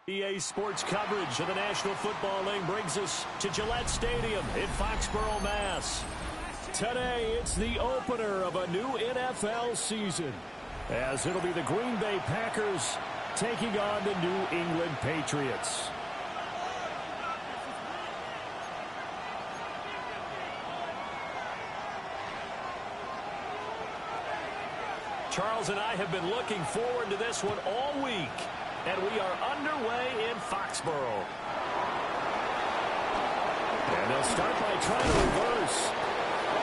EA Sports coverage of the National Football League brings us to Gillette Stadium in Foxborough, Mass. Today, it's the opener of a new NFL season, as it'll be the Green Bay Packers taking on the New England Patriots. Charles and I have been looking forward to this one all week. And we are underway in Foxborough. And they'll start by trying to reverse.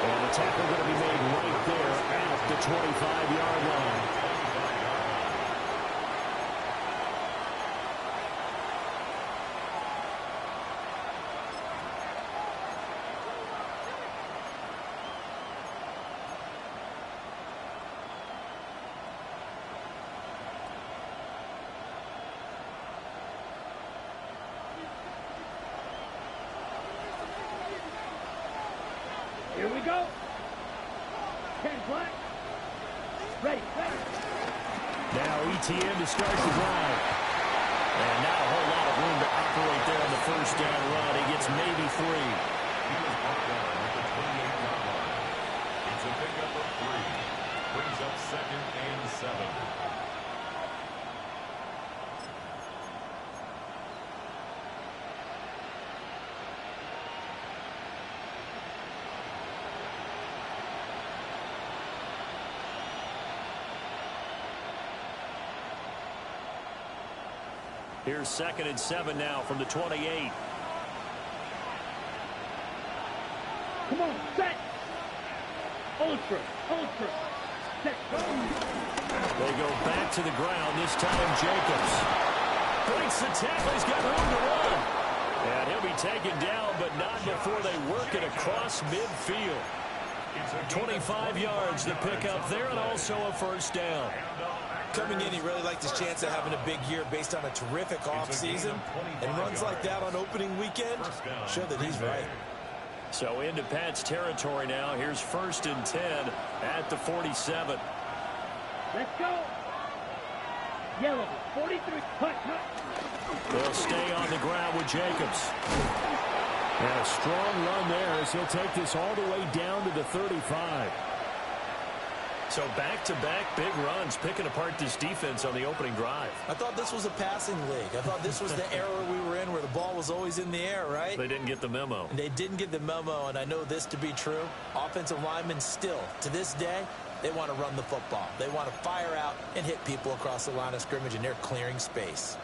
And the tackle going to be made right there at the 25-yard line. Here we go. 10 flag. Ready. Now ETN to start the drive. And not a whole lot of room to operate there on the first down run. He gets maybe 3. It's a pickup of 3. Brings up 2nd and 7. Here's 2nd and 7 now from the 28. Come on, set. Ultra. Set. They go back to the ground, this time Jacobs. Breaks the tackle, he's got room to run. And he'll be taken down, but not before they work it across midfield. 25 yards to pick up there, and also a first down. Coming in, he really liked his chance of having a big year based on a terrific offseason. And runs like that on opening weekend show that he's right. So into Pat's territory now. Here's 1st and 10 at the 47. Let's go. Yellow, 43. Hut. They'll stay on the ground with Jacobs. And a strong run there as he'll take this all the way down to the 35. So back-to-back big runs, picking apart this defense on the opening drive. I thought this was a passing league. I thought this was the era we were in where the ball was always in the air, right? They didn't get the memo. And they didn't get the memo, and I know this to be true. Offensive linemen still, to this day, they want to run the football. They want to fire out and hit people across the line of scrimmage, and they're clearing space.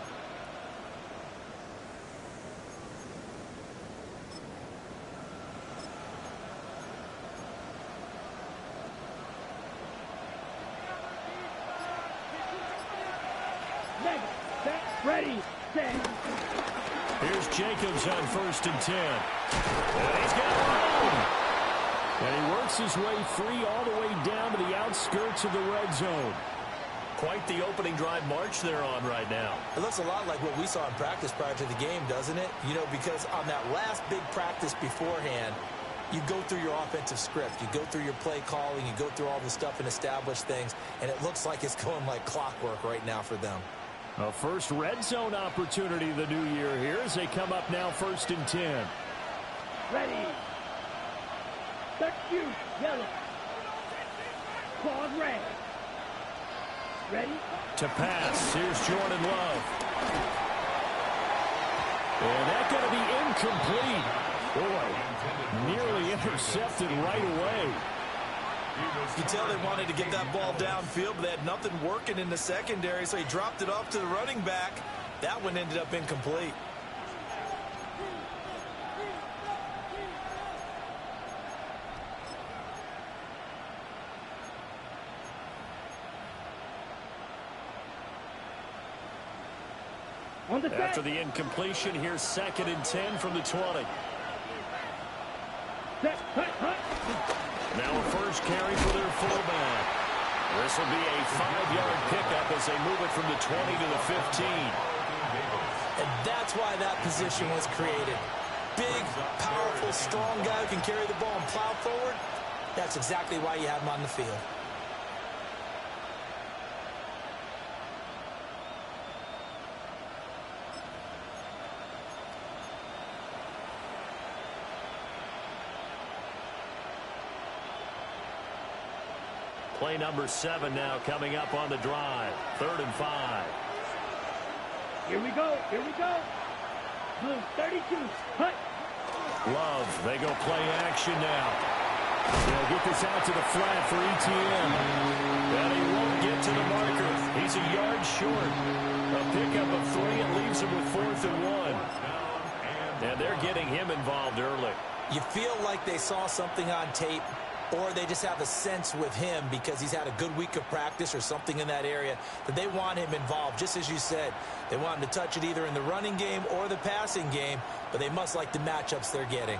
Ready, set. Here's Jacobs on 1st and 10. And he's got room. And he works his way free all the way down to the outskirts of the red zone. Quite the opening drive march they're on right now. It looks a lot like what we saw in practice prior to the game, doesn't it? You know, because on that last big practice beforehand, you go through your offensive script. You go through your play calling. You go through all the stuff and establish things. And it looks like it's going like clockwork right now for them. A first red zone opportunity the new year here as they come up now 1st and 10. Ready. Duck you, yellow. Quad red. Ready. To pass. Here's Jordan Love. And that's going to be incomplete. Boy, nearly intercepted right away. You tell they wanted to get that ball downfield, but they had nothing working in the secondary, so he dropped it off to the running back. That one ended up incomplete. After the incompletion, here's 2nd and 10 from the 20. Now a first carry for their fullback. This will be a 5-yard pickup as they move it from the 20 to the 15. And that's why that position was created. Big, powerful, strong guy who can carry the ball and plow forward. That's exactly why you have him on the field. Play number 7 now coming up on the drive. 3rd and 5. Here we go. Here we go. Blue 32. Cut. Love, they go play action now. They'll get this out to the flat for ETN. And he won't get to the marker. He's a yard short. A pickup of 3 and leaves him with 4th and 1. And they're getting him involved early. You feel like they saw something on tape, or they just have a sense with him because he's had a good week of practice or something in that area that they want him involved. Just as you said, they want him to touch it either in the running game or the passing game, but they must like the matchups they're getting.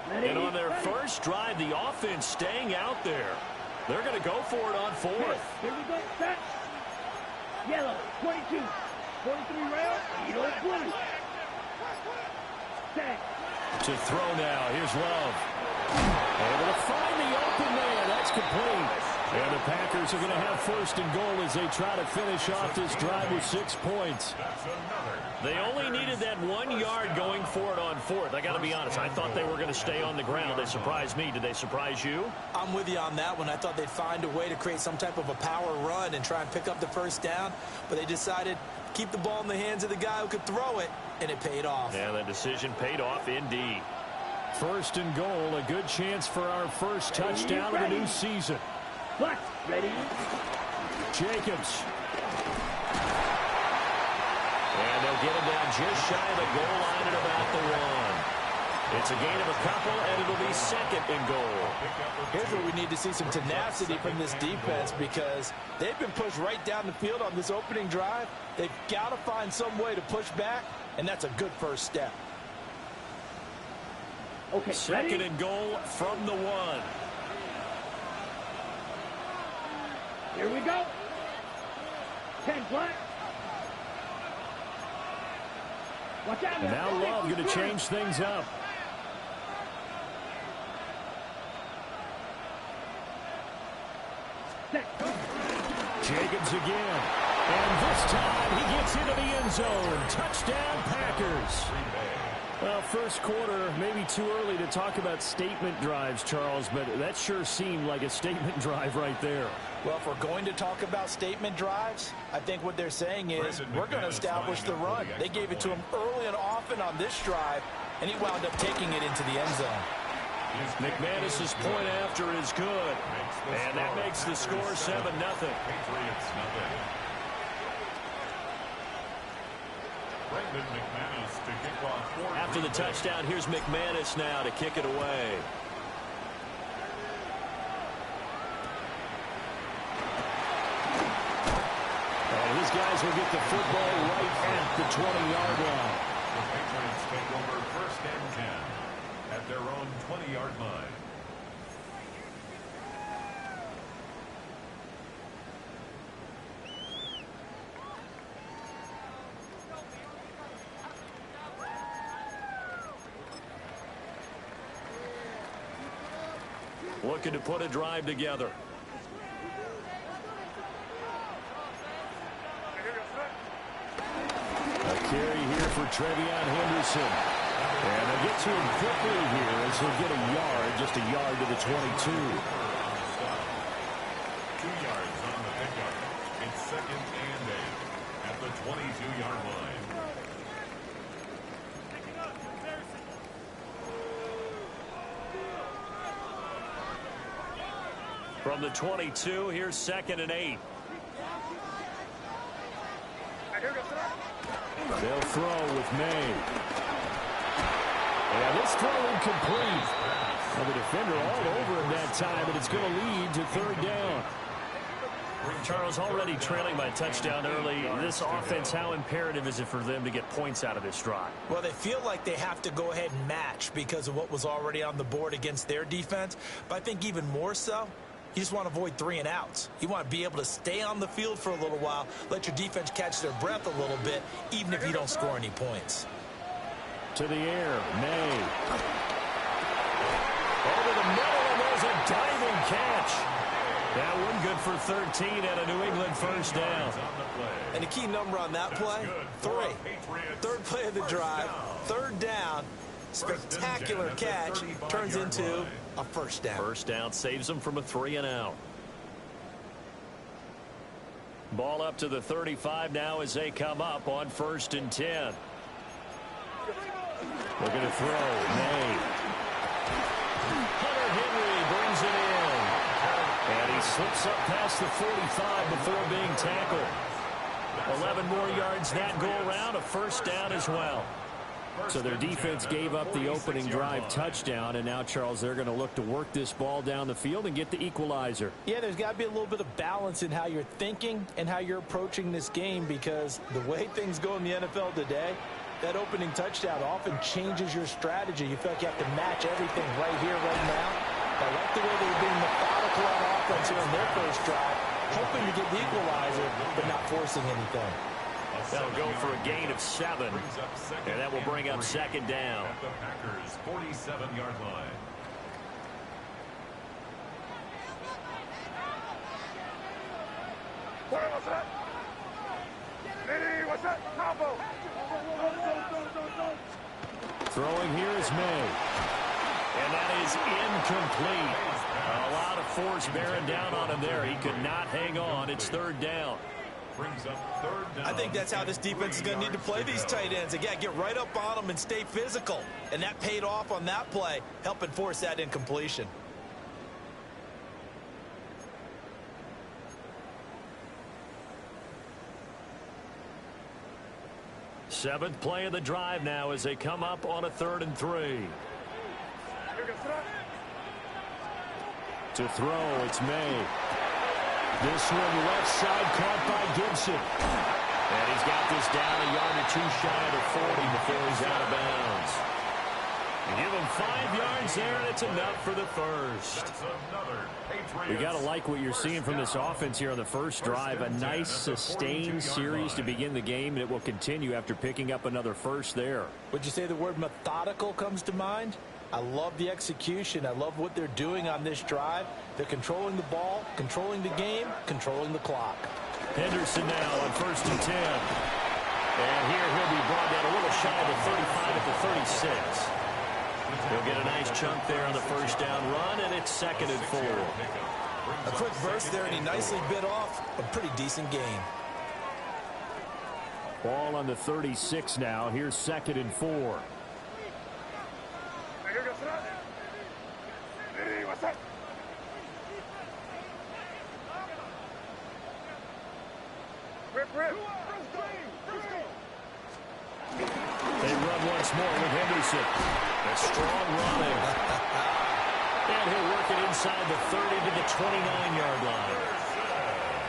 And on their first drive, the offense staying out there. They're going to go for it on 4th. Here we go. Set. Yellow 22. 43 round. Eagle blue. Set. To throw now. Here's Love. Able to find the open man. That's complete. And the Packers are going to have 1st and goal as they try to finish off this drive with 6 points. They only needed that 1 yard going for it on 4th. I got to be honest. I thought they were going to stay on the ground. They surprised me. Did they surprise you? I'm with you on that one. I thought they'd find a way to create some type of a power run and try and pick up the 1st down, but they decided to keep the ball in the hands of the guy who could throw it, and it paid off. Yeah, that decision paid off indeed. 1st and goal, a good chance for our first touchdown of the new season. What? Ready? Jacobs. And they'll get him down just shy of the goal line at about the 1. It's a gain of a couple, and it'll be 2nd and goal. Here's where we need to see some tenacity from this defense because they've been pushed right down the field on this opening drive. They've got to find some way to push back, and that's a good first step. Okay, 2nd ready? and goal from the 1. Here we go. 10 black. Watch out. And now Love going to change things up. Set. Jacobs again. And this time he gets into the end zone. Touchdown Packers. Well, first quarter, maybe too early to talk about statement drives, Charles, but that sure seemed like a statement drive right there. Well, if we're going to talk about statement drives, I think what they're saying is we're going to establish the run. They gave it to him early and often on this drive, and he wound up taking it into the end zone. McManus's point after is good, and that makes the score 7-0. After the touchdown, here's McManus now to kick it away. And his guys will get the football right at the 20-yard line. The Patriots take over 1st and 10 at their own 20-yard line. Looking to put a drive together. A carry here for Trevion Henderson. And they'll get to him quickly here as he'll get a yard, just a yard to the 22. 2 yards on the pickup. It's 2nd and 8 at the 22-yard line. From the 22, here's 2nd and 8. They'll throw with May. And this throw incomplete. Well, the defender all over him that time, and it's going to lead to 3rd down. Charles, already trailing by a touchdown early. This offense, how imperative is it for them to get points out of this drive? Well, they feel like they have to go ahead and match because of what was already on the board against their defense. But I think even more so, you just want to avoid 3 and outs. You want to be able to stay on the field for a little while, let your defense catch their breath a little bit, even if you don't score any points. To the air, May. Over the middle, and there's a diving catch. That one good for 13 at a New England 1st down. And the key number on that play, 3. 3rd play of the drive, 3rd down. Spectacular catch turns into a first down. First down saves them from a 3-and-out. Ball up to the 35 now as they come up on 1st and 10. Looking to throw. May. Hunter Henry brings it in. And he slips up past the 45 before being tackled. 11 more yards that go around. A first down as well. So their defense gave up the opening drive touchdown, and now, Charles, they're going to look to work this ball down the field and get the equalizer. Yeah, there's got to be a little bit of balance in how you're thinking and how you're approaching this game, because the way things go in the NFL today, that opening touchdown often changes your strategy. You feel like you have to match everything right here, right now. I like the way they were being methodical on offense here in their first drive, hoping to get the equalizer, but not forcing anything. That'll go for a gain of 7, and that will bring up 2nd down. At the Packers' 47-yard line. What's that? Liddy, what's that? Combo. Throwing here is May. And that is incomplete. A lot of force bearing down on him there. He could not hang on. It's 3rd down. Brings up 3rd down. I think that's how this defense is going to need to play these tight ends. Again, get right up on them and stay physical. And that paid off on that play, helping force that incompletion. Seventh play of the drive now as they come up on a 3rd and 3. To throw, it's May. This one left side caught by Gibson. And he's got this down a yard or 2 shy of the 40 before he's out of bounds. You give him 5 yards there, and it's enough for the first. That's another Patriots. You got to like what you're seeing from this offense here on the first drive. A nice sustained series to begin the game, and it will continue after picking up another first there. Would you say the word methodical comes to mind? I love the execution. I love what they're doing on this drive. They're controlling the ball, controlling the game, controlling the clock. Henderson now on 1st and 10. And here he'll be brought down a little shy of the 35 at the 36. He'll get a nice chunk there on the first down run, and it's 2nd and 4. A quick burst there, and he nicely bit off a pretty decent gain. Ball on the 36 now. Here's 2nd and 4. What's that? Rip. They run once more with Henderson. A strong running. And he'll work it inside the 30 to the 29-yard line.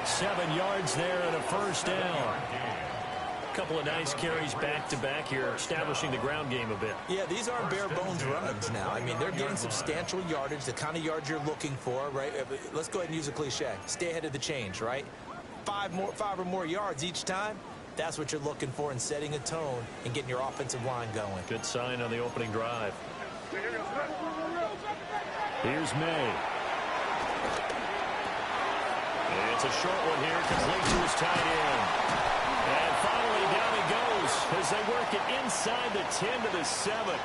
7 yards there and a first down. A couple of nice carries back-to-back here, establishing the ground game a bit. Yeah, these aren't bare-bones runs now. I mean, they're getting substantial yardage, the kind of yards you're looking for, right? Let's go ahead and use a cliche. Stay ahead of the change, right? 5 or more yards each time. That's what you're looking for in setting a tone and getting your offensive line going. Good sign on the opening drive. Here's May. It's a short one here, complete to his tight end. And finally down he goes as they work it inside the 10 to the 7.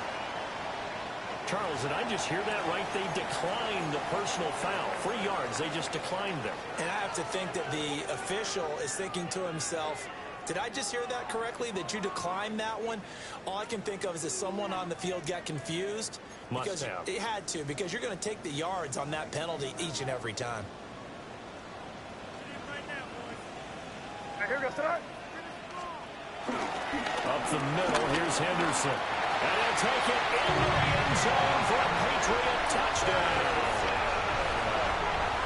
Charles, did I just hear that right? They declined the personal foul. 3 yards, they just declined them. And I have to think that the official is thinking to himself, did I just hear that correctly, that you declined that one? All I can think of is that someone on the field got confused. Must have. It had to, because you're going to take the yards on that penalty each and every time. Up the middle, here's Henderson. And he'll take it into the end zone for a Patriot touchdown.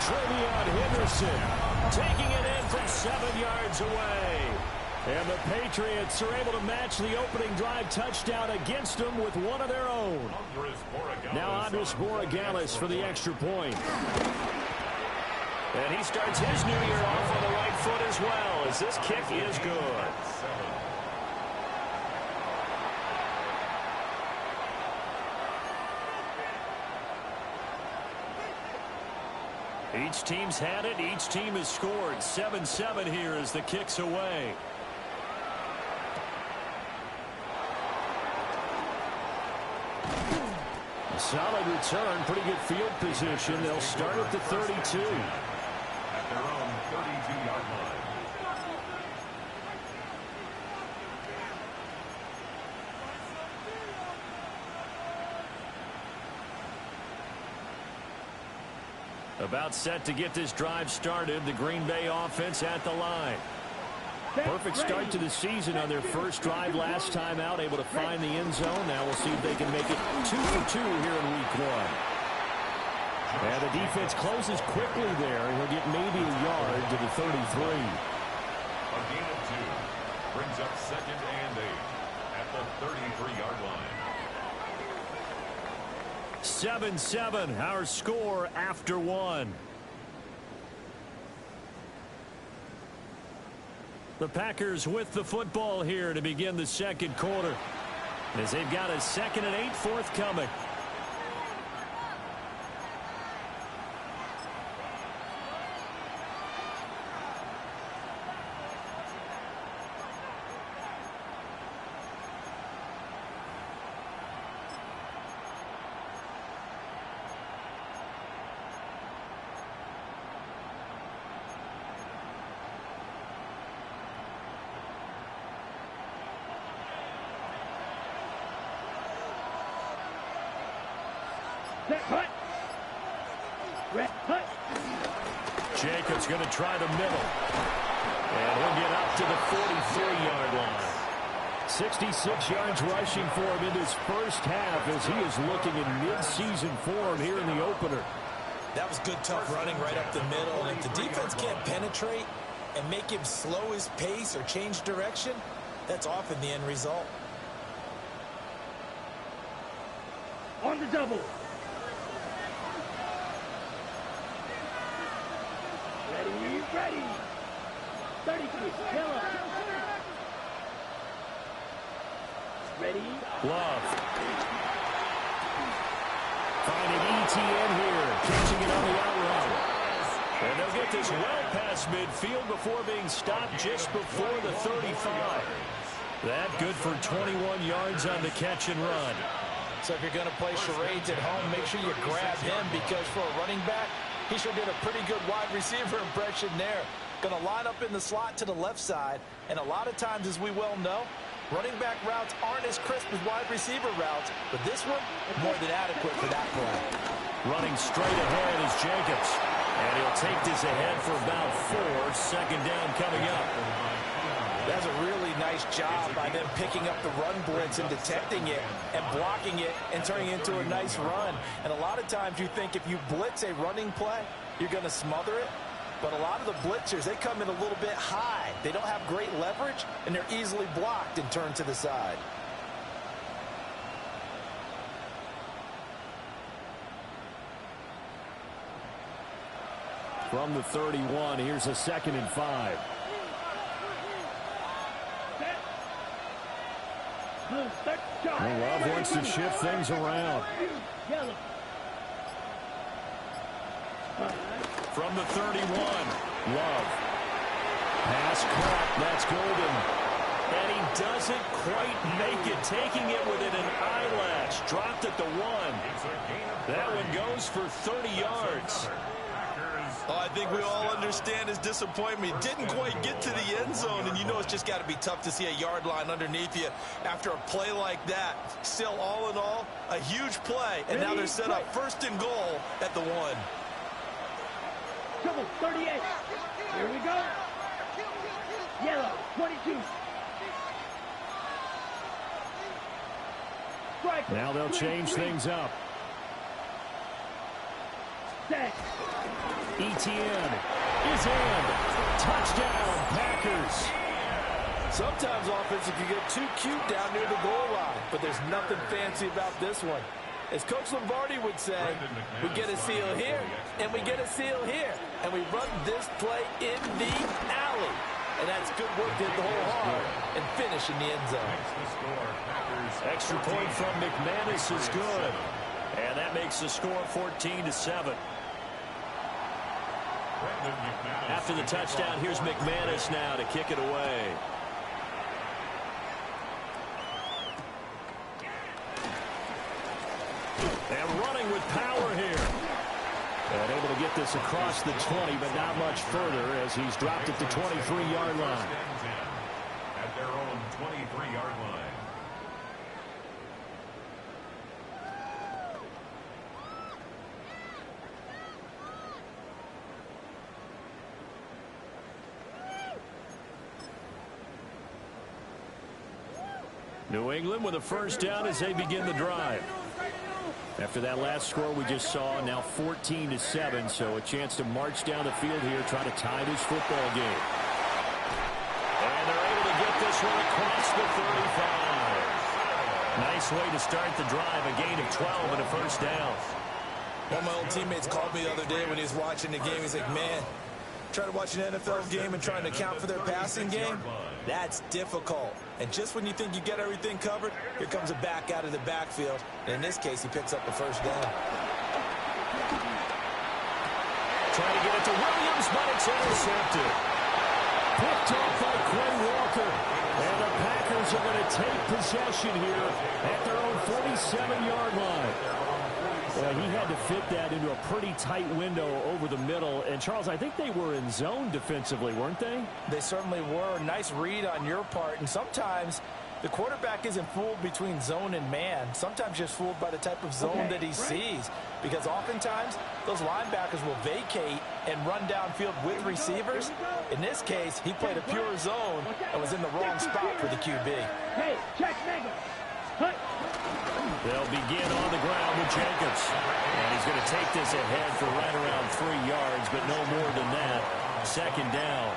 Trevion Henderson taking it in from 7 yards away. And the Patriots are able to match the opening drive touchdown against them with one of their own. Now Andres Borregales for the extra point. And he starts his new year off on the right foot as well, as this kick is good. Each team's had it. Each team has scored. 7-7 here as the kick's away. Solid return, pretty good field position. They'll start at the 32. At their own 32-yard line. About set to get this drive started. The Green Bay offense at the line. Perfect start to the season on their first drive last time out, able to find the end zone. Now we'll see if they can make it 2 for 2 here in week 1. And the defense closes quickly there. He'll get maybe a yard to the 33. A gain of 2 brings up 2nd and 8 at the 33-yard line. 7-7, our score after 1. The Packers with the football here to begin the second quarter, as they've got a 2nd and 8 forthcoming. Jacobs going to try the middle. And he'll get up to the 43-yard line. 66 yards rushing for him in his first half as he is looking in mid-season form here in the opener. That was good, tough running right up the middle. And if the defense can't penetrate and make him slow his pace or change direction, that's often the end result. On the double. Ready. 33. Killer. Ready. Love. Finding ETN here. Catching it on the outrun. And they'll get this well past midfield before being stopped just before the 35. That good for 21 yards on the catch and run. So if you're going to play charades at home, make sure you grab him, because for a running back, he sure did a pretty good wide receiver impression there. Going to line up in the slot to the left side. And a lot of times, as we well know, running back routes aren't as crisp as wide receiver routes. But this one, more than adequate for that play. Running straight ahead is Jacobs. And he'll take this ahead for about 4. Second down coming up. That's a really nice job by them picking up the run blitz and detecting it and blocking it and turning it into a nice run. And a lot of times you think if you blitz a running play, you're going to smother it. But a lot of the blitzers, they come in a little bit high. They don't have great leverage, and they're easily blocked and turned to the side. From the 31, here's a 2nd and 5. Love wants to shift things around. From the 31, Love. Pass caught. That's Golden. And he doesn't quite make it, taking it within an eyelash. Dropped at the 1. That one goes for 30 yards. Oh, I think we all understand his disappointment. Didn't quite get to the end zone, and you know it's just got to be tough to see a yard line underneath you after a play like that. Still, all in all, a huge play, and now they're set up 1st and goal at the 1. Double 38. Here we go. Yellow 22. Strike. Now they'll change things up. Set. ETN is in. Touchdown, Packers. Sometimes offensive can get too cute down near the goal line, but there's nothing fancy about this one. As Coach Lombardi would say, we get a seal here, and we get a seal here, and we run this play in the alley. And that's good work to hit the hole hard and finish in the end zone. Extra point from McManus is good. And that makes the score 14-7. After the touchdown, here's McManus now to kick it away. And with power here. And able to get this across the 20, but not much further as he's dropped at the 23-yard line. At their own 23-yard line. New England with a first down as they begin the drive. After that last score we just saw, now 14-7, so a chance to march down the field here, try to tie this football game. And they're able to get this one across the 35. Nice way to start the drive, a gain of 12 and a first down. One of my old teammates called me the other day when he was watching the game. He's like, man, trying to watch an NFL game and trying to account for their passing game, that's difficult. And just when you think you get everything covered, here comes a back out of the backfield. And in this case, he picks up the first down. Trying to get it to Williams, but it's intercepted. Picked off by Quay Walker. And the Packers are going to take possession here at their own 47-yard line. Well, he had to fit that into a pretty tight window over the middle. And, Charles, I think they were in zone defensively, weren't they? They certainly were. Nice read on your part. And sometimes the quarterback isn't fooled between zone and man. Sometimes just fooled by the type of zone that he sees. Because oftentimes those linebackers will vacate and run downfield with receivers. In this case, he played a pure zone and was in the wrong spot for the QB. Hey, check Mango. Cut. They'll begin on the ground with Jacobs. And he's going to take this ahead for right around 3 yards, but no more than that. Second down.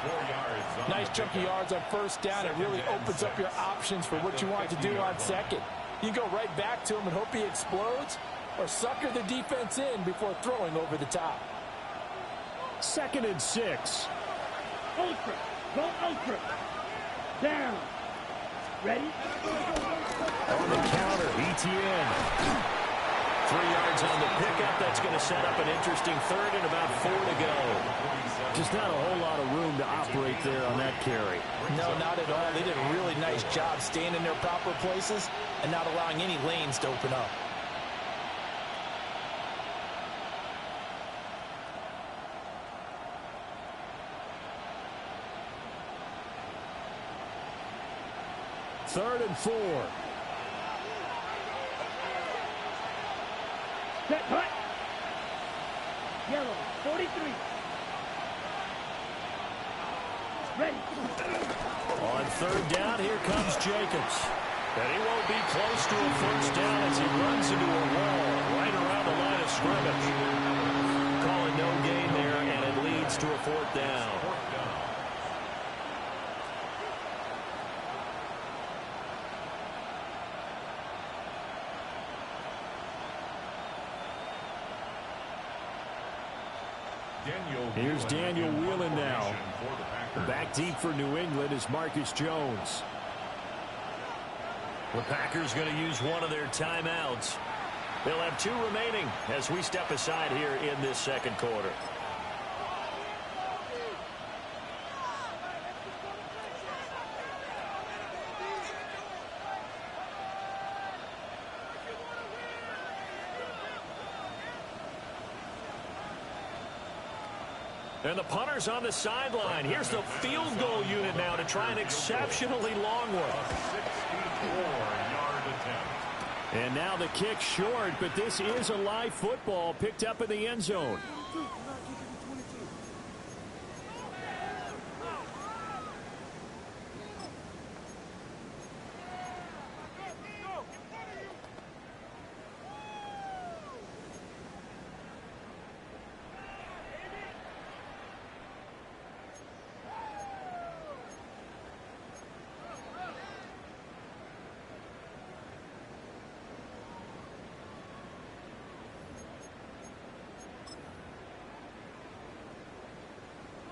4 yards. Nice chunky yards on first down. It really opens up your options for what you want to do on second. You can go right back to him and hope he explodes, or sucker the defense in before throwing over the top. 2nd and 6. Ultra. Go ultra. Down. Ready? On the counter, ETN. 3 yards on the pickup. That's going to set up an interesting third and about 4 to go. Just not a whole lot of room to operate there on that carry. No, not at all. They did a really nice job staying in their proper places and not allowing any lanes to open up. Third and 4. Set, cut. Yellow, 43. Ready. On third down, here comes Jacobs. And he won't be close to a first down as he runs into a wall right around the line of scrimmage. Calling no gain there, and it leads to a 4th down. Here's Daniel Whelan now. Back deep for New England is Marcus Jones. The Packers going to use one of their timeouts. They'll have 2 remaining as we step aside here in this second quarter. And the punter's on the sideline. Here's the field goal unit now to try an exceptionally long one. 64-yard attempt. And now the kick short, but this is a live football picked up in the end zone.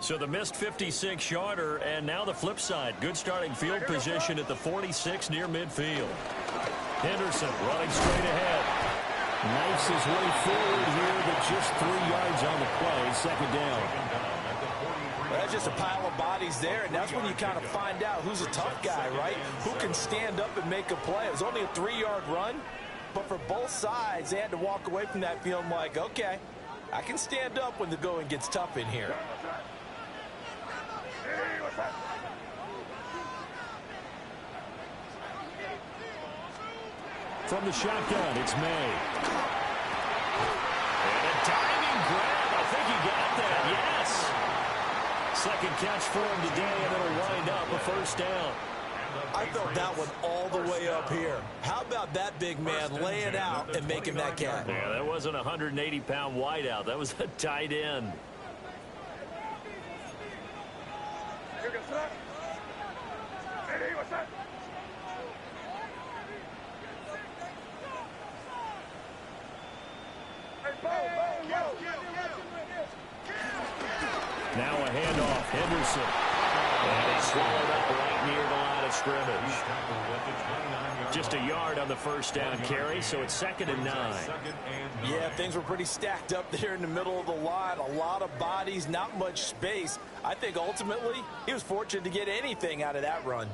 So the missed 56-yarder, and now the flip side. Good starting field position at the 46 near midfield. Henderson running straight ahead. Knifes his way forward here, but just 3 yards on the play. Second down. Well, that's just a pile of bodies there, and that's when you kind of find out who's a tough guy, right? Who can stand up and make a play. It was only a 3-yard run, But for both sides, they had to walk away from that feeling like, okay, I can stand up when the going gets tough in here. From the shotgun, it's May. And a diving grab. I think he got that. Yes. Second catch for him today, and it'll wind up a first down. I felt that one all the way up here. How about that big man laying out and making that catch? Yeah, that wasn't a 180-pound wideout. That was a tight end. Now a handoff. Henderson. And he swallowed up right near the line of scrimmage. Just a yard on the first down carry, so it's 2nd and 9. Yeah, things were pretty stacked up there in the middle of the line. A lot of bodies, not much space. I think ultimately he was fortunate to get anything out of that run.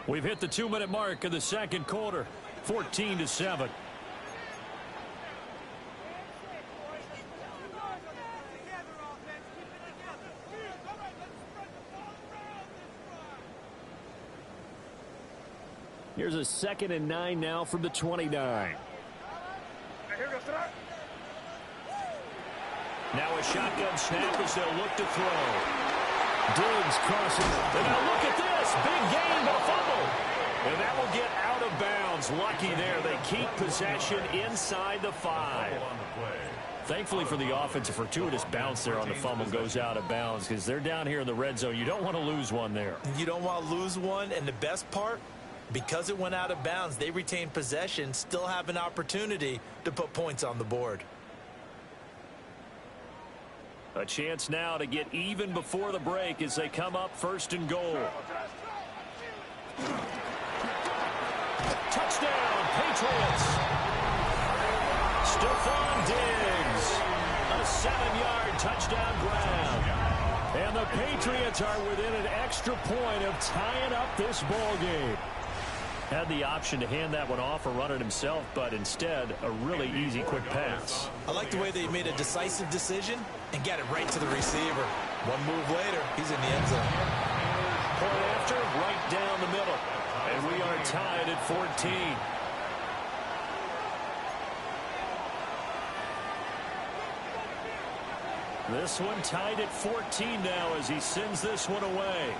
We've hit the 2-minute mark of the second quarter. 14-7. Here's a 2nd and 9 now from the 29. Now a shotgun snap as they'll look to throw. Diggs crossing. And now look at this. Big gain, but a fumble. And that will get out of bounds. Lucky there. They keep possession inside the 5. Thankfully for the offense, a fortuitous bounce there on the fumble goes out of bounds because they're down here in the red zone. You don't want to lose one there. You don't want to lose one, and the best part, because it went out of bounds, they retain possession, still have an opportunity to put points on the board. A chance now to get even before the break as they come up 1st and goal. Touchdown, Patriots. Stephon Diggs. A 7-yard touchdown grab. And the Patriots are within an extra point of tying up this ball game. Had the option to hand that one off or run it himself, but instead, a really easy, quick pass. I like the way they made a decisive decision and got it right to the receiver. One move later, he's in the end zone. Point after, right down the middle. And we are tied at 14. This one tied at 14 now as he sends this one away.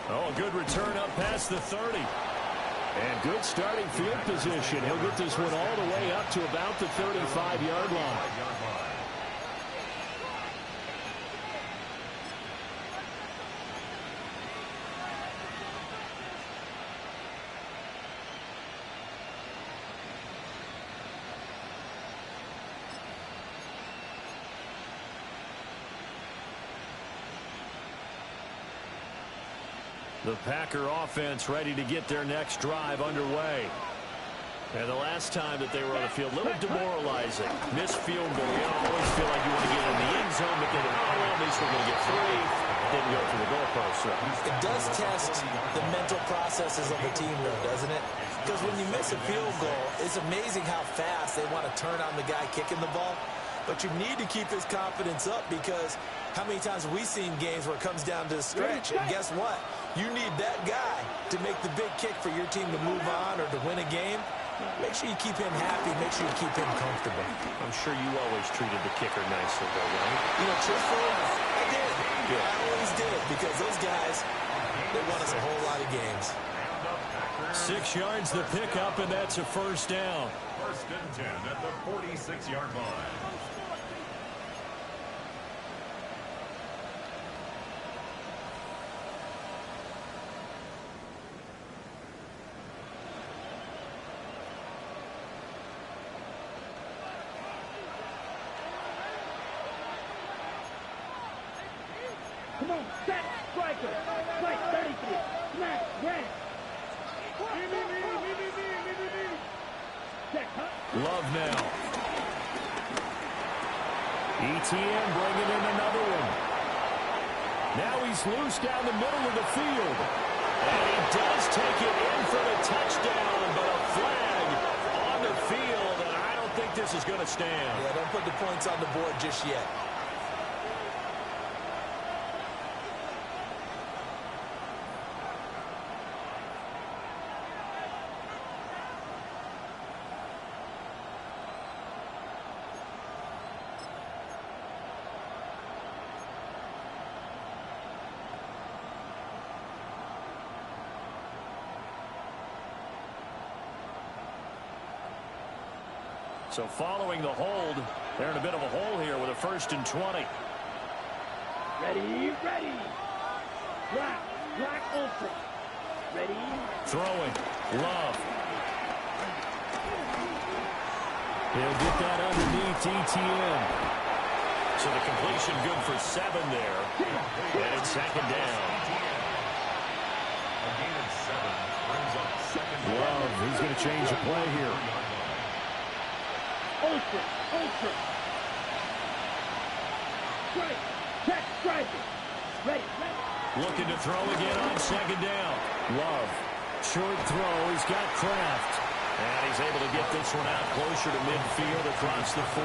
Oh, a good return up past the 30. And good starting field position. He'll get this one all the way up to about the 35-yard line. The Packer offense ready to get their next drive underway. And the last time that they were on the field, a little demoralizing. Missed field goal. You always feel like you want to get in the end zone, but then, at least we're going to get 3. Didn't go through the goalpost. So. It does test the mental processes of the team, though, doesn't it? Because when you miss a field goal, it's amazing how fast they want to turn on the guy kicking the ball. But you need to keep his confidence up because how many times have we seen games where it comes down to the stretch? And guess what? You need that guy to make the big kick for your team to move on or to win a game. Make sure you keep him happy. Make sure you keep him comfortable. I'm sure you always treated the kicker nicely, though, right? You know, truthfully, I did. Good. I always did because those guys, they won us a whole lot of games. 6 yards the pickup, and that's a first down. 1st and 10 at the 46-yard line. Come on, set, striker. Strike 33. Smash, grab. Check, huh? Love now. ETN bringing in another one. Now he's loose down the middle of the field. And he does take it in for the touchdown, but a flag on the field, and I don't think this is going to stand. Yeah, don't put the points on the board just yet. So following the hold, they're in a bit of a hole here with a 1st and 20. Ready, ready. Black ultra. Ready. Throwing. Love. He'll get that underneath ETN. So the completion good for 7 there. And it's 2nd down. A gain of 7 brings up 2nd. Love, he's going to change the play here. Ultra. Strike. Check, strike it. Ready. Looking to throw again on 2nd down. Love. Short throw. He's got Kraft. And he's able to get this one out closer to midfield across the 45.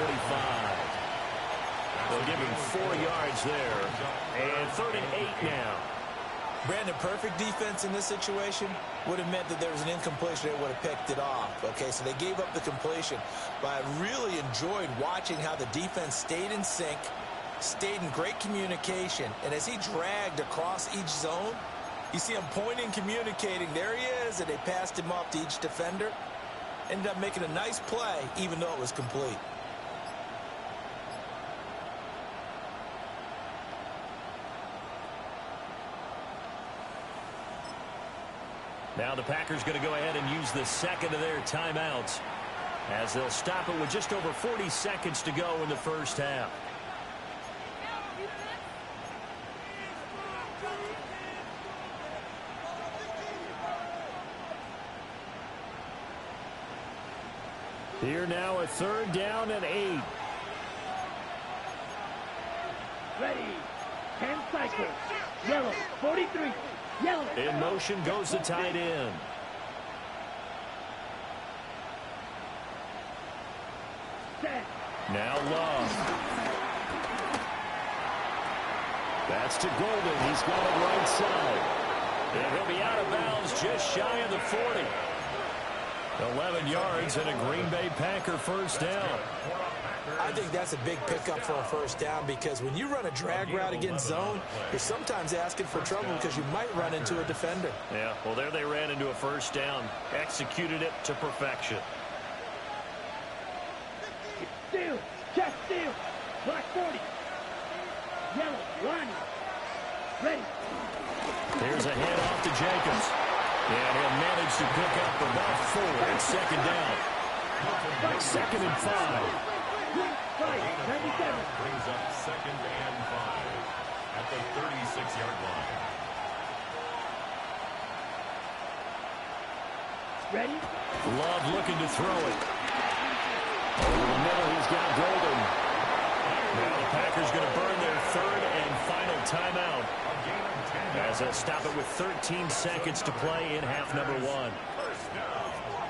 They'll give him 4 yards there. And 3rd and 8 now. Brandon, perfect defense in this situation would have meant that there was an incompletion. They would have picked it off. Okay, so they gave up the completion. But I really enjoyed watching how the defense stayed in sync, stayed in great communication. And as he dragged across each zone, you see him pointing, communicating. There he is, and they passed him off to each defender. Ended up making a nice play, even though it was complete. Now the Packers going to go ahead and use the 2nd of their timeouts as they'll stop it with just over 40 seconds to go in the 1st half. Here now a 3rd down and 8. Ready. 10 cycles. Yellow. 43. Yellow. In motion goes the tight end. Set. Now Love. That's to Golden. He's got it right side. And he'll be out of bounds just shy of the 40. 11 yards and a Green Bay Packer 1st down. I think that's a big pickup for a 1st down because when you run a drag route against zone, you're sometimes asking for trouble because you might run into a defender. Yeah, well, there they ran into a 1st down. Executed it to perfection. Steal. Check steal. Black 40. Yellow. Ronnie. Ready. Here's a handoff to Jacobs. And he'll manage to pick up about 4. It's 2nd down. 2nd and 5. 97. Brings up 2nd and 5 at the 36-yard line. Ready. Love looking to throw it. Over the middle, he's got Golden. Now the Packers going to burn their 3rd and final timeout as they'll stop it with 13 seconds to play in half number 1.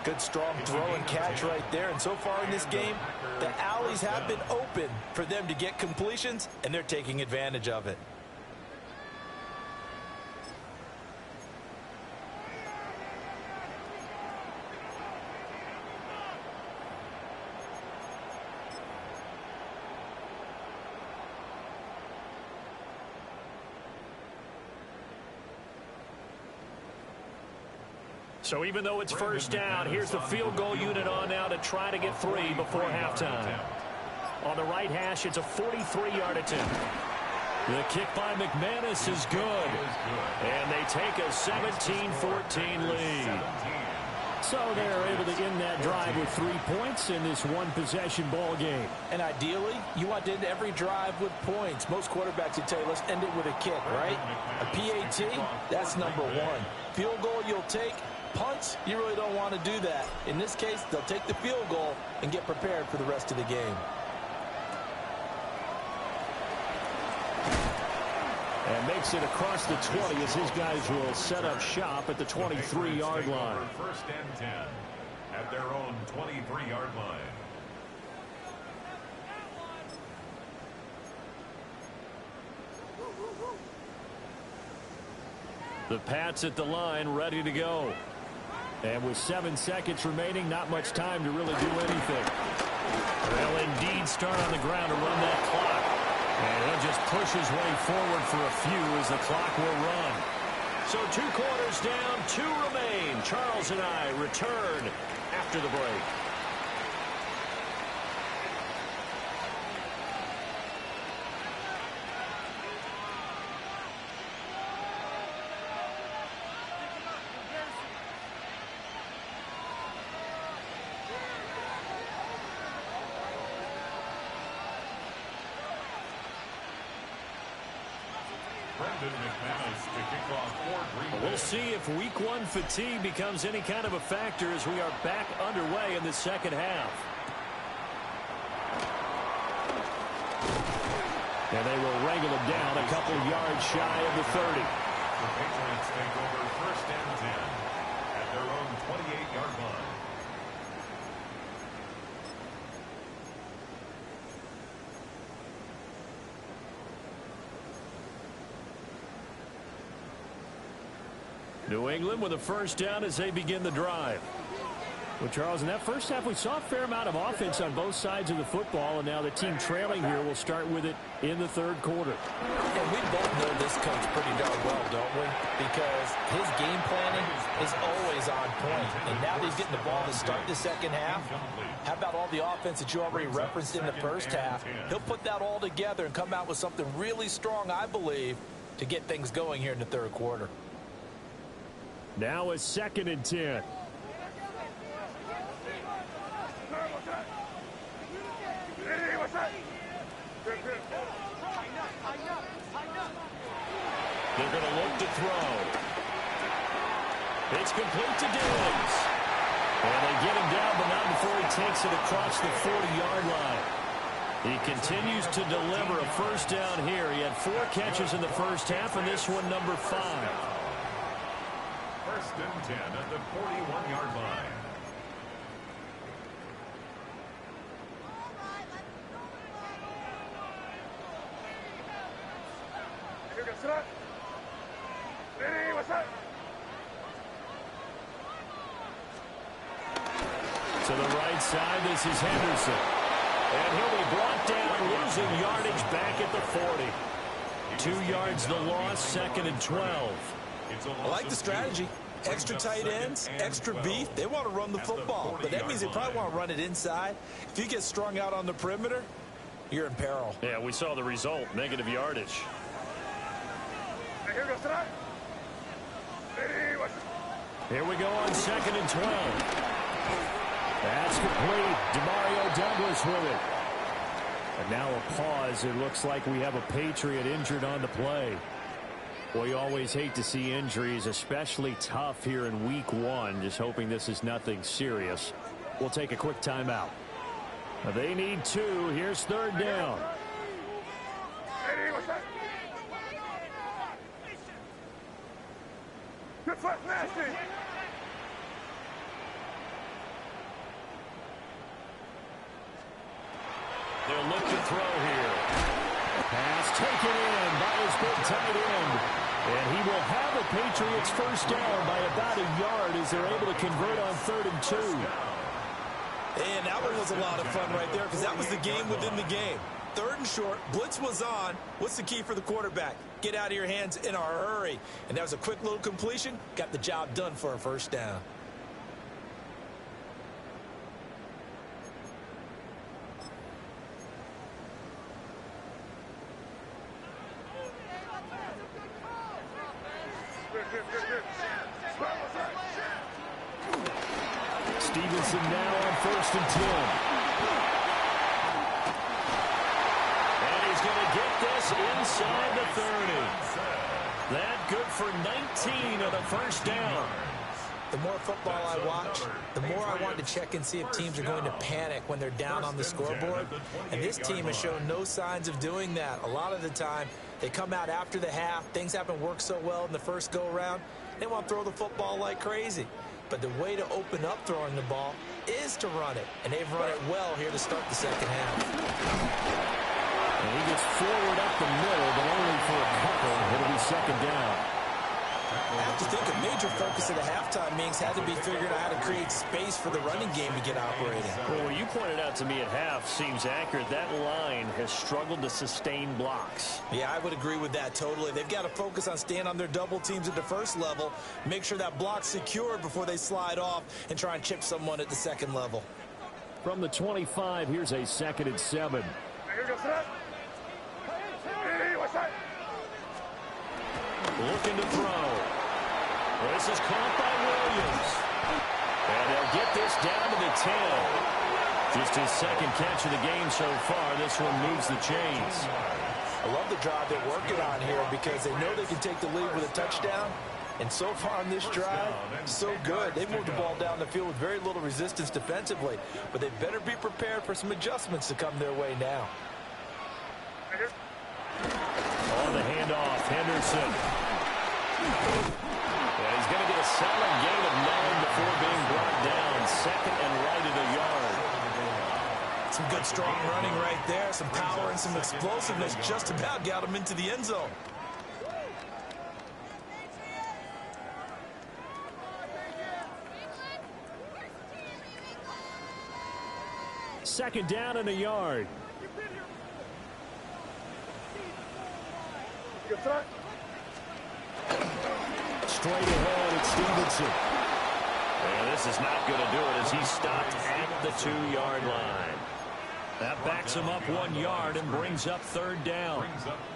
Good strong throw and catch right there. And so far in this game, the alleys have been open for them to get completions, and they're taking advantage of it. So even though it's 1st down, here's the field goal unit on now to try to get 3 before halftime. On the right hash, it's a 43-yard attempt. The kick by McManus is good. And they take a 17-14 lead. So they're able to end that drive with 3 points in this one-possession ball game. And ideally, you want to end every drive with points. Most quarterbacks would tell you, let's end it with a kick, right? A PAT, that's number 1. Field goal you'll take. Punts, you really don't want to do that. In this case, they'll take the field goal and get prepared for the rest of the game. And makes it across the 20 as his guys will set up shop at the 23-yard line. First and 10 at their own 23-yard line. The Pats at the line, ready to go. And with 7 seconds remaining, not much time to really do anything. They'll indeed start on the ground to run that clock. And he'll just push his way forward for a few as the clock will run. So 2 quarters down, 2 remain. Charles and I return after the break. We'll see if week 1 fatigue becomes any kind of a factor as we are back underway in the second half. And they will wrangle him down a couple yards shy of the 30. The Patriots take over first and 10 at their own 28-yard line. New England with a first down as they begin the drive. Well, Charles, in that first half, we saw a fair amount of offense on both sides of the football, and now the team trailing here will start with it in the third quarter. And we both know this coach pretty darn well, don't we? Because his game planning is always on point. And now that he's getting the ball to start the second half, how about all the offense that you already referenced in the first half? He'll put that all together and come out with something really strong, I believe, to get things going here in the third quarter. Now a 2nd and 10. They're going to look to throw. It's complete to Diggs. And they get him down, but not before he takes it across the 40-yard line. He continues to deliver a first down here. He had 4 catches in the first half, and this one number 5. First and 10 at the 41-yard line. To the right side, this is Henderson. And he'll be brought down, losing yardage back at the 40. 2 yards the loss, 2nd and 12. I like the strategy. Extra tight ends, extra beef. They want to run the football, but that means they probably want to run it inside. If you get strung out on the perimeter, you're in peril. Yeah, we saw the result, negative yardage. Here we go on 2nd and 12. That's complete. Demario Douglas with it. And now a pause. It looks like we have a Patriot injured on the play. Well, you always hate to see injuries, especially tough here in week 1. Just hoping this is nothing serious. We'll take a quick timeout. They need 2. Here's 3rd down. They'll look to throw here. Pass taken in by his big tight end. And he will have a Patriots first down by about a yard as they're able to convert on 3rd and 2. And that one was a lot of fun right there because that was the game within the game. 3rd and short, blitz was on. What's the key for the quarterback? Get out of your hands in a hurry. And that was a quick little completion. Got the job done for a first down. Stevenson now on 1st and 10. And he's going to get this inside the 30. That good for 19 on the first down. The more football I watch, the more I want to check and see if teams are going to panic when they're down on the scoreboard. And this team has shown no signs of doing that. A lot of the time, they come out after the half. Things haven't worked so well in the first go-around. They want to throw the football like crazy. But the way to open up throwing the ball is to run it. And they've run it well here to start the second half. And he gets forward up the middle, but only for a couple. It'll be second down. I have to think a major focus of the halftime meetings had to be figuring out how to create space for the running game to get operating. Well, what you pointed out to me at half seems accurate. That line has struggled to sustain blocks. Yeah, I would agree with that totally. They've got to focus on staying on their double teams at the first level, make sure that block's secured before they slide off and try and chip someone at the second level. From the 25, here's a 2nd and 7. Looking to throw. This is caught by Williams. And they'll get this down to the 10. Just his second catch of the game so far. This one moves the chains. I love the drive they're working on here because they know they can take the lead with a touchdown. And so far on this drive, so good. They moved the ball down the field with very little resistance defensively. But they better be prepared for some adjustments to come their way now. On the handoff, Henderson. Yeah, he's going to get a solid gain of 9 before being brought down. 2nd and right at a yard. Some good strong running right there. Some power and some explosiveness just about got him into the end zone. Second down and a yard. Straight ahead, it's Stevenson. And this is not going to do it as he stopped at the 2-yard line. That backs him up 1 yard and brings up 3rd down.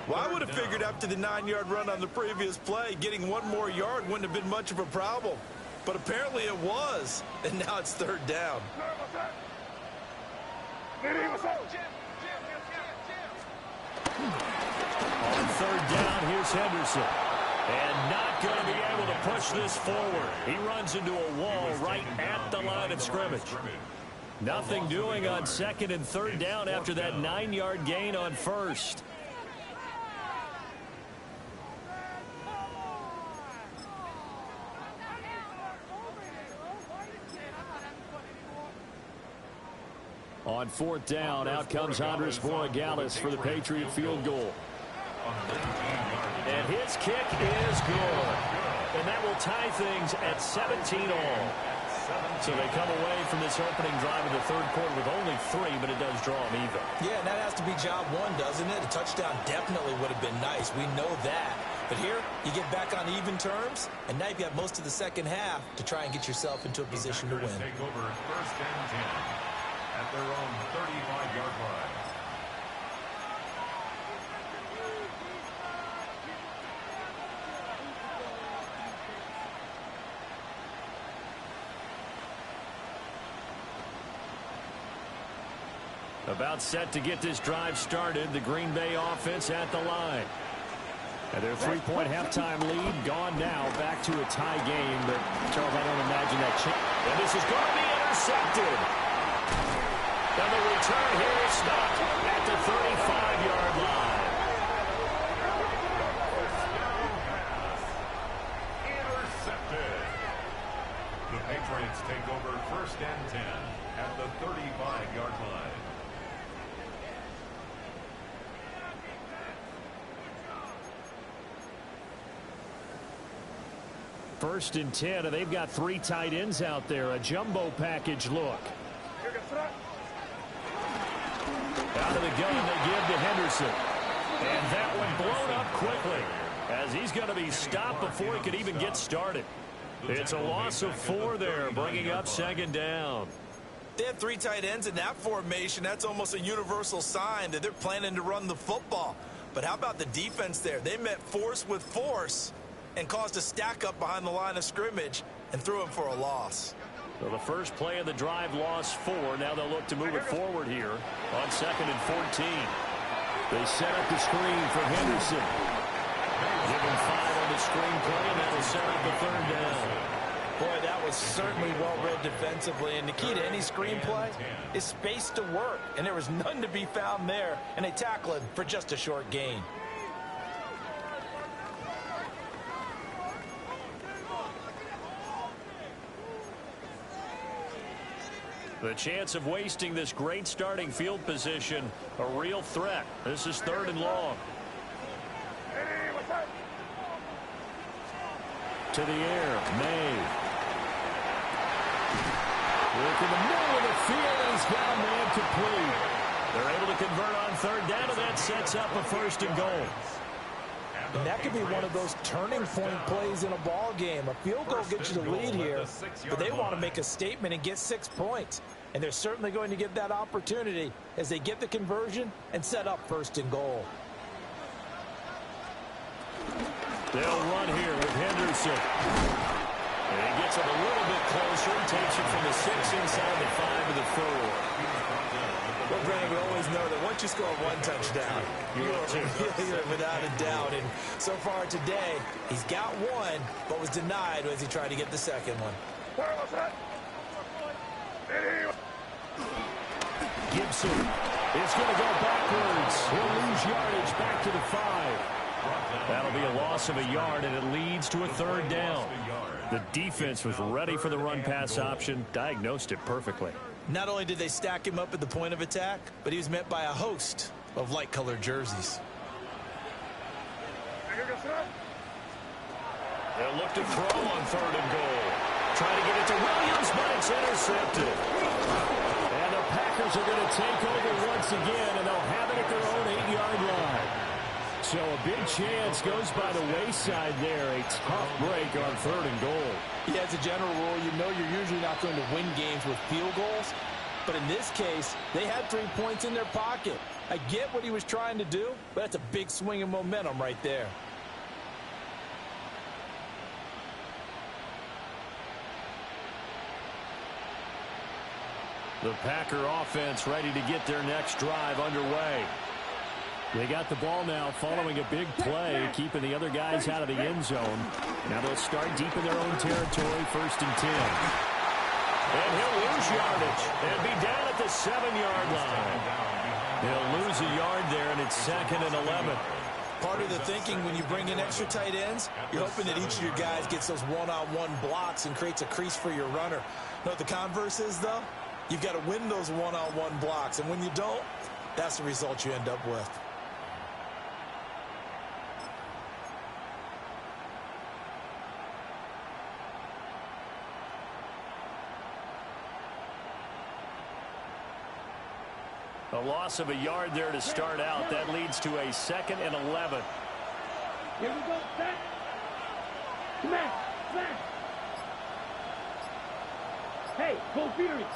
Well, I would have figured after the 9-yard run on the previous play, getting 1 more yard wouldn't have been much of a problem. But apparently it was, and now it's 3rd down. On 3rd down, here's Henderson. And not going to be able to push this forward. He runs into a wall right at the line of scrimmage. Nothing doing on 2nd and 3rd down after that 9-yard gain on 1st. On 4th down, out comes Andres Borregales for the Patriot field goal. And his kick is good. And that will tie things at 17 all. So they come away from this opening drive in the 3rd quarter with only 3, but it does draw them even. Yeah, and that has to be job 1, doesn't it? A touchdown definitely would have been nice. We know that. But here, you get back on even terms, and now you've got most of the second half to try and get yourself into a position to win. Take over 1st and 10 at their own 35-yard line. About set to get this drive started. The Green Bay offense at the line. And their 3-point halftime lead gone now. Back to a tie game. But, Charles, I don't imagine that change. And this is going to be intercepted. And the return here is stopped at the 35-yard line. Intercepted. The Patriots take over 1st and 10 at the 35-yard line. First and 10, and they've got 3 tight ends out there. A jumbo package look. Out of the gun, they give to Henderson. And that one blown up quickly as he's going to be stopped before he could even get started. It's a loss of 4 there, bringing up 2nd down. They have 3 tight ends in that formation. That's almost a universal sign that they're planning to run the football. But how about the defense there? They met force with force and caused a stack up behind the line of scrimmage and threw him for a loss. Well, the first play of the drive lost 4. Now they'll look to move it forward here on 2nd and 14. They set up the screen for Henderson. Give him 5 on the screen play, and that'll set up the 3rd down. Boy, that was certainly well-read defensively, and the key to any screenplay is space to work, and there was none to be found there, and they tackle it for just a short gain. The chance of wasting this great starting field position, a real threat. This is 3rd and long. To the air, May. Work in the middle of the field, and he's got a man complete. They're able to convert on 3rd down, and that sets up a 1st and goal. And that could be one of those turning point plays in a ball game. A field goal gets you the lead here, but they want to make a statement and get 6 points. And they're certainly going to get that opportunity as they get the conversion and set up 1st and goal. They'll run here with Henderson. And he gets it a little bit closer and takes it from the 6 inside the 5 to the 4. Well, Brandon, we always know that once you score 1 touchdown, you're without a doubt. And so far today, he's got 1, but was denied as he tried to get the 2nd one. Gibson is going to go backwards. He'll lose yardage back to the 5. That'll be a loss of a yard, and it leads to a 3rd down. The defense was ready for the run-pass option, diagnosed it perfectly. Not only did they stack him up at the point of attack, but he was met by a host of light-colored jerseys. They'll look to throw on 3rd and goal. Try to get it to Williams, but it's intercepted. And the Packers are going to take over once again, and they'll have it at their own 8-yard line. So a big chance goes by the wayside there. A tough break on 3rd and goal. Yeah, as a general rule, you know you're usually not going to win games with field goals. But in this case, they had 3 points in their pocket. I get what he was trying to do, but that's a big swing of momentum right there. The Packer offense ready to get their next drive underway. They got the ball now following a big play, keeping the other guys out of the end zone. Now they'll start deep in their own territory, 1st and 10. And he'll lose yardage and be down at the 7-yard line. He'll lose a yard there, and it's 2nd and 11. Part of the thinking when you bring in extra tight ends, you're hoping that each of your guys gets those one-on-one blocks and creates a crease for your runner. You know what the converse is, though? You've got to win those one-on-one blocks, and when you don't, that's the result you end up with. A loss of a yard there to start out. That leads to a 2nd and 11. Here we go, set. Smash, smash. Hey, go Fury.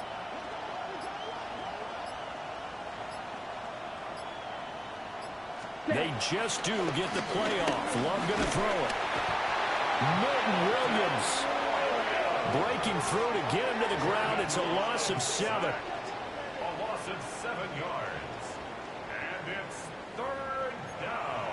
They just do get the play off. Love going to throw it. Milton Williams breaking through to get him to the ground. It's a loss of 7. A loss of 7 yards. And it's 3rd down.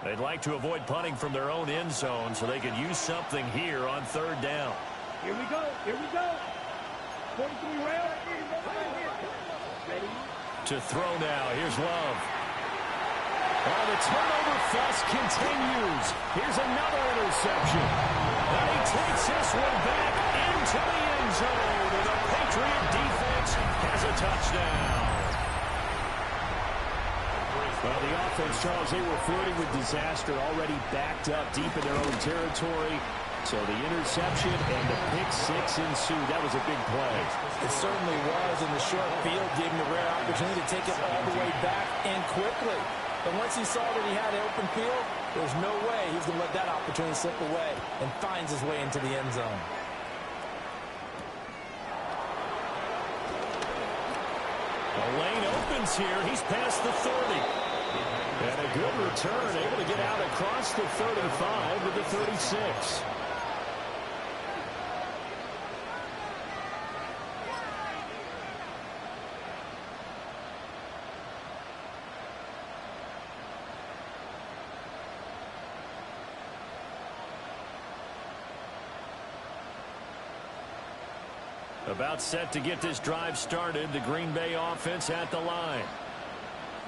They'd like to avoid punting from their own end zone so they could use something here on 3rd down. Here we go. Here we go. 43 rounds. Ready? To throw now. Here's Love. Oh, the turnover fuss continues. Here's another interception. And he takes this one back into the end zone. And the Patriot defense has a touchdown. Well, the offense, Charles, they were flirting with disaster, already backed up deep in their own territory. So the interception and the pick 6 ensued. That was a big play. It certainly was, and the short field gave him a rare opportunity to take it all the way back and quickly. But once he saw that he had an open field, there's no way he was going to let that opportunity slip away, and finds his way into the end zone. The lane opens here. He's past the 30. And a good return, able to get out across the 35 to the 36. About set to get this drive started, the Green Bay offense at the line.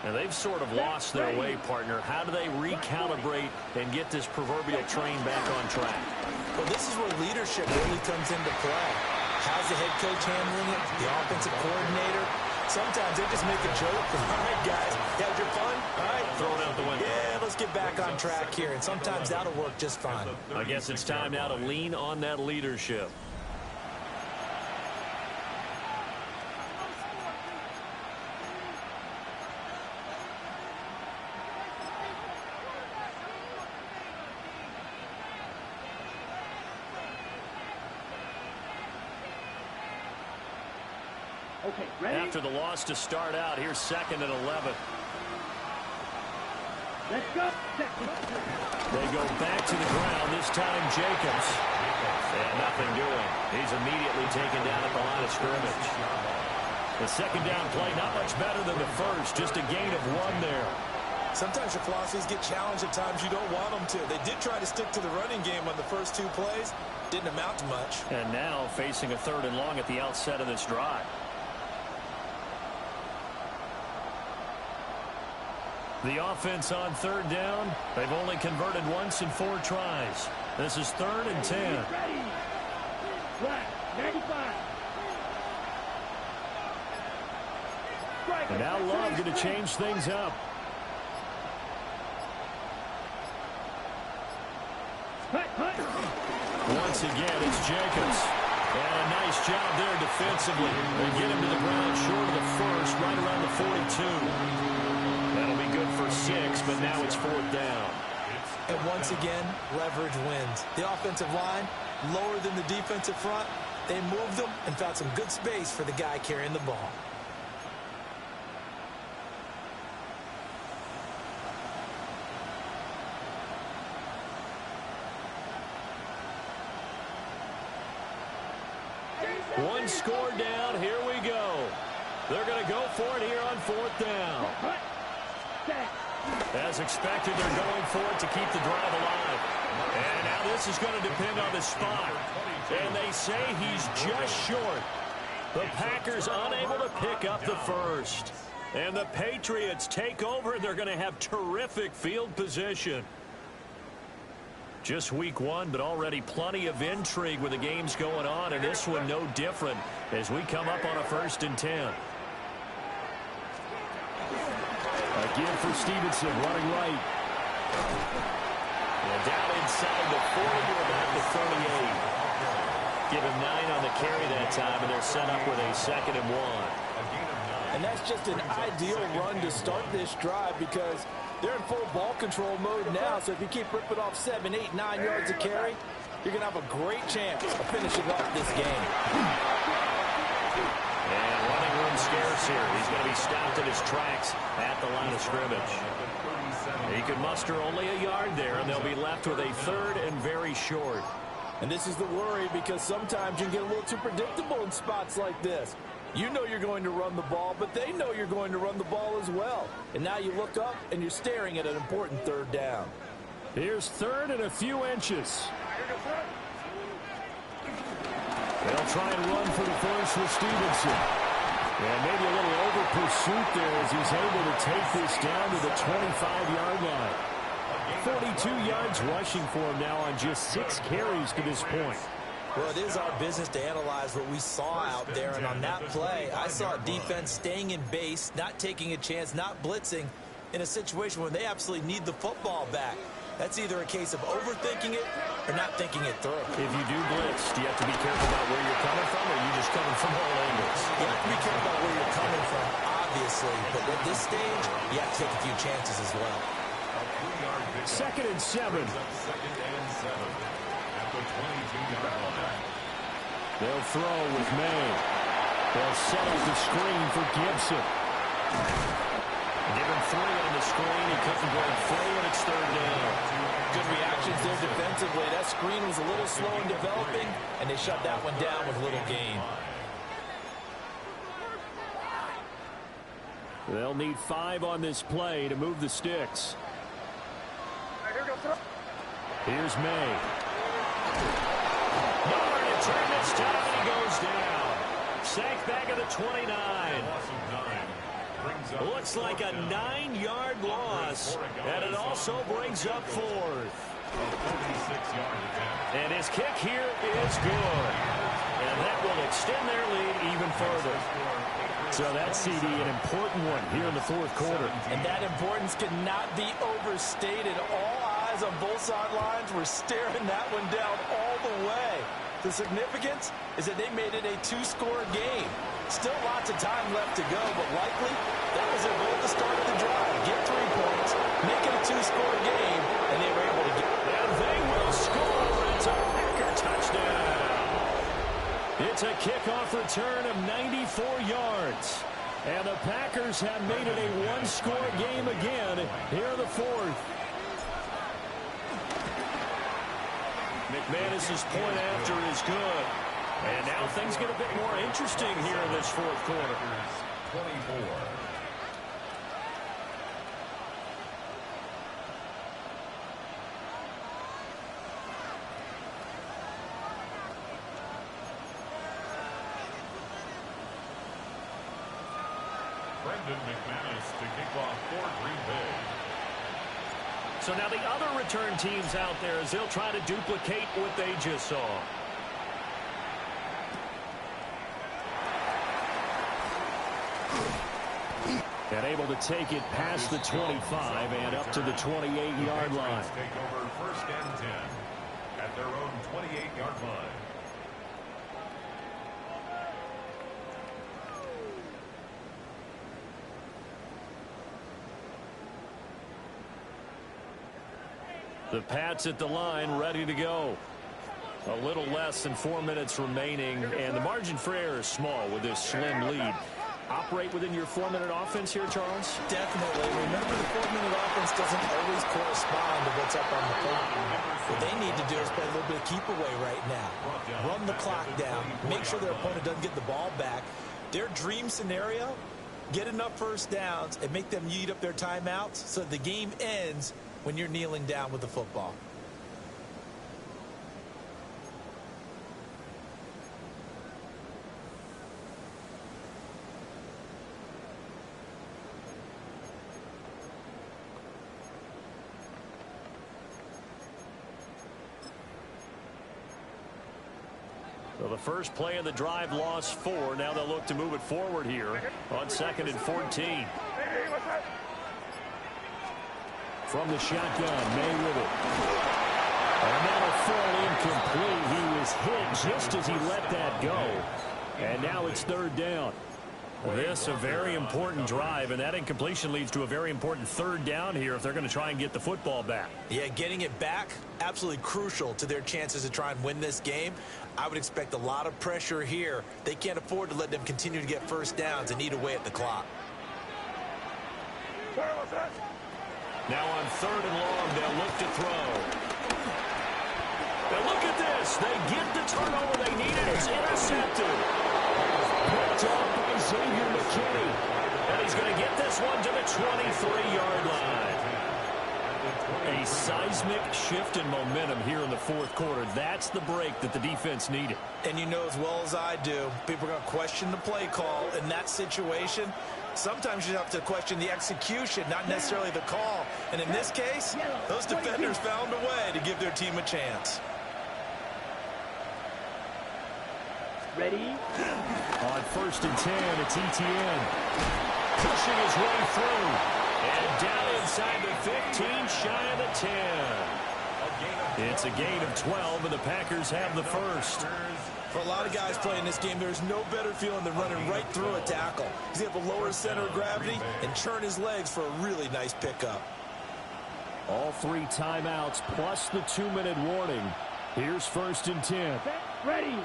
And they've sort of lost their way, partner. How do they recalibrate and get this proverbial train back on track? Well, this is where leadership really comes into play. How's the head coach handling it? The offensive coordinator? Sometimes they just make a joke. All right, guys, you had your fun? All right. Throw it out the window. Yeah, let's get back on track here. And sometimes that'll work just fine. I guess it's time now to lean on that leadership. Okay, ready? After the loss to start out, here's 2nd and 11. Let's go. They go back to the ground, this time Jacobs. And nothing doing. He's immediately taken down at the line of scrimmage. The second down play, not much better than the first, just a gain of 1 there. Sometimes your philosophies get challenged at times you don't want them to. They did try to stick to the running game on the first 2 plays. Didn't amount to much. And now facing a 3rd and long at the outset of this drive. The offense on 3rd down. They've only converted once in 4 tries. This is 3rd and 10. Ready. Black, 95. And now Love going to change things up. Once again, it's Jacobs. And a nice job there defensively. They get him to the ground short of the first, right around the 42. That'll be good for 6, but now it's 4th down. And once again, leverage wins. The offensive line, lower than the defensive front. They moved them and found some good space for the guy carrying the ball. One score down. Here we go. They're going to go for it here on 4th down. As expected, they're going for it to keep the drive alive. And now this is going to depend on the spot. And they say he's just short. The Packers unable to pick up the first. And the Patriots take over. They're going to have terrific field position. Just week 1, but already plenty of intrigue with the games going on. And this one no different as we come up on a 1st and 10. Again for Stevenson, running right. And down inside the 40 to about the 38. Give him 9 on the carry that time, and they're set up with a 2nd and 1. And that's just an ideal run to start this drive because they're in full ball control mode now. So if you keep ripping off 7, 8, 9 yards of carry, you're going to have a great chance of finishing off this game. And running room scarce here. He's going to be stopped in his tracks at the line of scrimmage. He could muster only a yard there, and they'll be left with a 3rd and very short. And this is the worry because sometimes you can get a little too predictable in spots like this. You know you're going to run the ball, but they know you're going to run the ball as well. And now you look up, and you're staring at an important 3rd down. Here's 3rd and a few inches. They'll try and run for the first with Stevenson. And maybe a little over pursuit there as he's able to take this down to the 25-yard line. 42 yards rushing for him now on just 6 carries to this point. Well, it is our business to analyze what we saw out there. And on that play, I saw defense staying in base, not taking a chance, not blitzing in a situation where they absolutely need the football back. That's either a case of overthinking it or not thinking it through. If you do blitz, do you have to be careful about where you're coming from, or are you just coming from all angles? You have to be careful about where you're coming from, obviously. But at this stage, you have to take a few chances as well. 2nd and 7. They'll throw with May. They'll set up the screen for Gibson. Give him 3 on the screen. He couldn't break through, and it's third down. Good reactions there defensively. That screen was a little slow in developing, and they shut that one down with little gain. They'll need 5 on this play to move the sticks. Here's May. Nowhere to turn this time, and he goes down. Sacked back at the 29. Looks like a 9-yard loss, and it also brings up 4th. And his kick here is good. And that will extend their lead even further. So that CD, an important one here in the 4th quarter. And that importance cannot be overstated. All eyes on both sidelines were staring that one down all the way. The significance is that they made it a 2-score game. Still lots of time left to go, but likely that was their goal at the start of the drive. Get 3 points, make it a 2-score game, and they were able to get it. And they will score. It's a Packer touchdown. It's a kickoff return of 94 yards. And the Packers have made it a 1-score game again here in the 4th. McManus's point after is good. And now things get a bit more interesting here in this 4th quarter. 24. Brendan McManus to kick off for Green Bay. So now the other return teams out there as they'll try to duplicate what they just saw. And able to take it past the 25 and up to the 28-yard line. Take over 1st and 10 at their own 28-yard line. The Pats at the line, ready to go. A little less than 4 minutes remaining, and the margin for error is small with this slim lead. Operate within your 4-minute offense here, Charles? Definitely. Remember, the 4-minute offense doesn't always correspond to what's up on the clock. What they need to do is play a little bit of keep away right now. Run the clock down. Make sure their opponent doesn't get the ball back. Their dream scenario, get enough first downs and make them eat up their timeouts so the game ends when you're kneeling down with the football. So the first play of the drive lost 4. Now they'll look to move it forward here on 2nd and 14. From the shotgun, May with it. And that'll fall incomplete. He was hit just as he let that go. And now it's 3rd down. This a very important drive, and that incompletion leads to a very important 3rd down here if they're going to try and get the football back. Yeah, getting it back, absolutely crucial to their chances to try and win this game. I would expect a lot of pressure here. They can't afford to let them continue to get first downs and eat away at the clock. Now on 3rd and long, they'll look to throw. Now look at this. They get the turnover they needed. It's intercepted. Picked up by Xavier McKinney. And he's going to get this one to the 23-yard line. A seismic shift in momentum here in the 4th quarter. That's the break that the defense needed. And you know as well as I do, people are going to question the play call in that situation. Sometimes you have to question the execution, not necessarily the call. And in this case, those defenders found a way to give their team a chance. Ready? On 1st and 10, it's ETN. Pushing his way through. And down inside the 15, shy of the 10. It's a gain of 12, and the Packers have the first. For a lot of guys playing this game, there's no better feeling than running right through a tackle. He's able to lower his center of gravity and churn his legs for a really nice pickup. All 3 timeouts plus the 2-minute warning. Here's 1st and 10. Ready.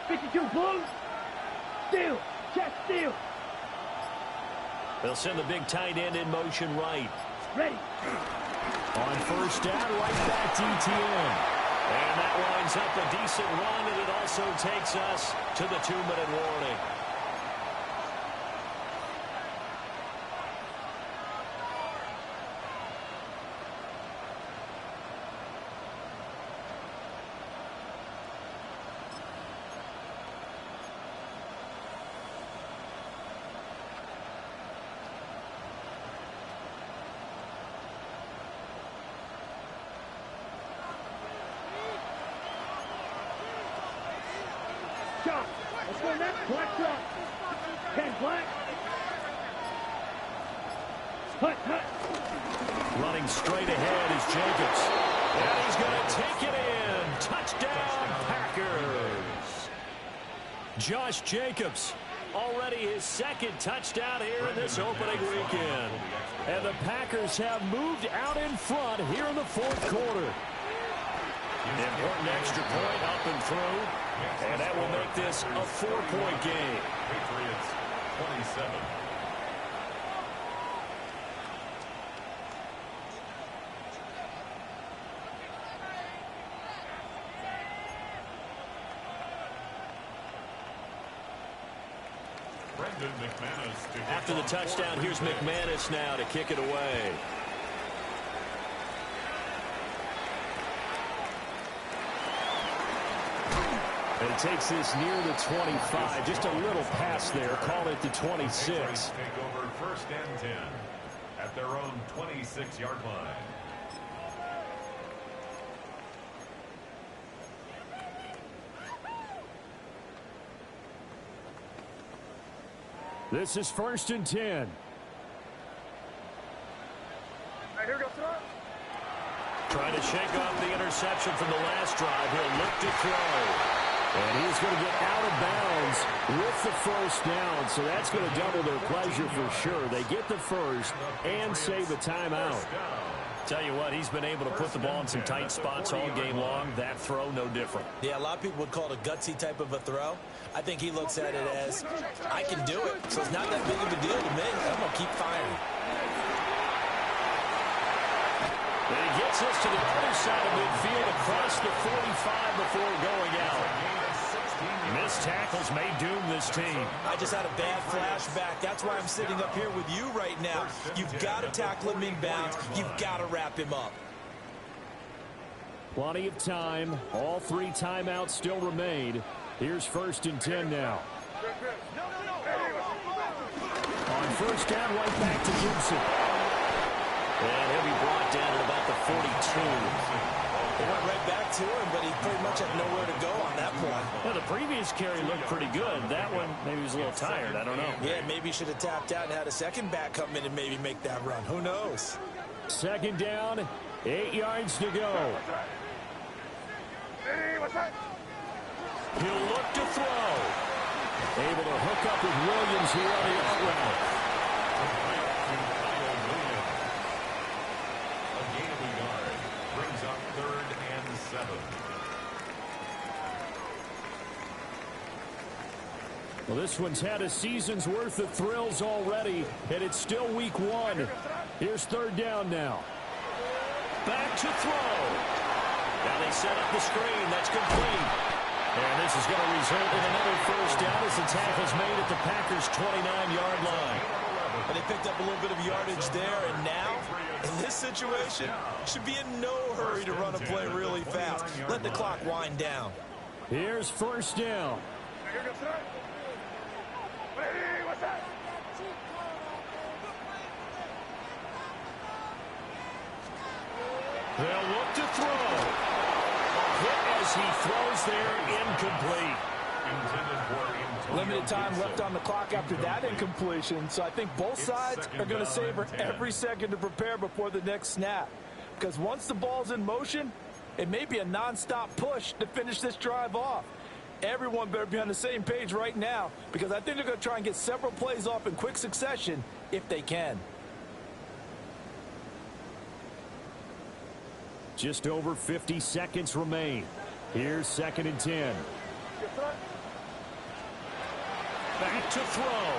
52, blue. Steal. Check, steal. They'll send the big tight end in motion right. Ready. On first down, right back to ETN. And that lines up a decent run, and it also takes us to the 2-minute warning. Let's go next. Black shot. 10 black. Hut. Running straight ahead is Jacobs. And he's going to take it in. Touchdown, Packers. Josh Jacobs, already his second touchdown here in this opening weekend. And the Packers have moved out in front here in the fourth quarter. Important extra point up and through. And that will make this a 4-point game. Patriots 27. After the touchdown, here's McManus now to kick it away. And it takes this near the 25. Just a little pass there. Call it the 26. Take over first and 10 at their own 26-yard line. This is first and 10. All right, here we go, throw. Trying to shake off the interception from the last drive. He'll look to throw. And he's going to get out of bounds with the first down. So that's going to double their pleasure for sure. They get the first and save a timeout. Tell you what, he's been able to put the ball in some tight spots all game long. That throw, no different. Yeah, a lot of people would call it a gutsy type of a throw. I think he looks at it as, I can do it. So it's not that big of a deal to me. I'm going to keep firing. And he gets us to the other side of midfield across the 45 before going out. Missed tackles may doom this team. I just had a bad flashback. That's why I'm sitting up here with you right now. You've got to tackle him inbounds. You've got to wrap him up. Plenty of time. All 3 timeouts still remain. Here's first and 10 now. On first down, right back to Gibson. And he'll be brought down at about the 42. They went right back to him, but he pretty much had nowhere to go on that play. Well, the previous carry looked pretty good. That one, maybe he was a little tired. I don't know. Yeah, maybe he should have tapped out and had a second back come in and maybe make that run. Who knows? Second down, 8 yards to go. He'll look to throw. Able to hook up with Williams here on the out route. Well, this one's had a season's worth of thrills already, and it's still week 1. Here's third down now. Back to throw. Now they set up the screen. That's complete. And this is going to result in another first down as the tackle's made at the Packers' 29-yard line. And they picked up a little bit of yardage there, and now, in this situation, should be in no hurry to run a play really fast. Let the clock wind down. Here's first down. They'll look to throw. Hit as he throws there, incomplete. Limited time left on the clock after that incompletion, so I think both sides are going to savor every second to prepare before the next snap. Because once the ball's in motion, it may be a nonstop push to finish this drive off. Everyone better be on the same page right now, because I think they're going to try and get several plays off in quick succession if they can. Just over 50 seconds remain. Here's second and 10. Back to throw.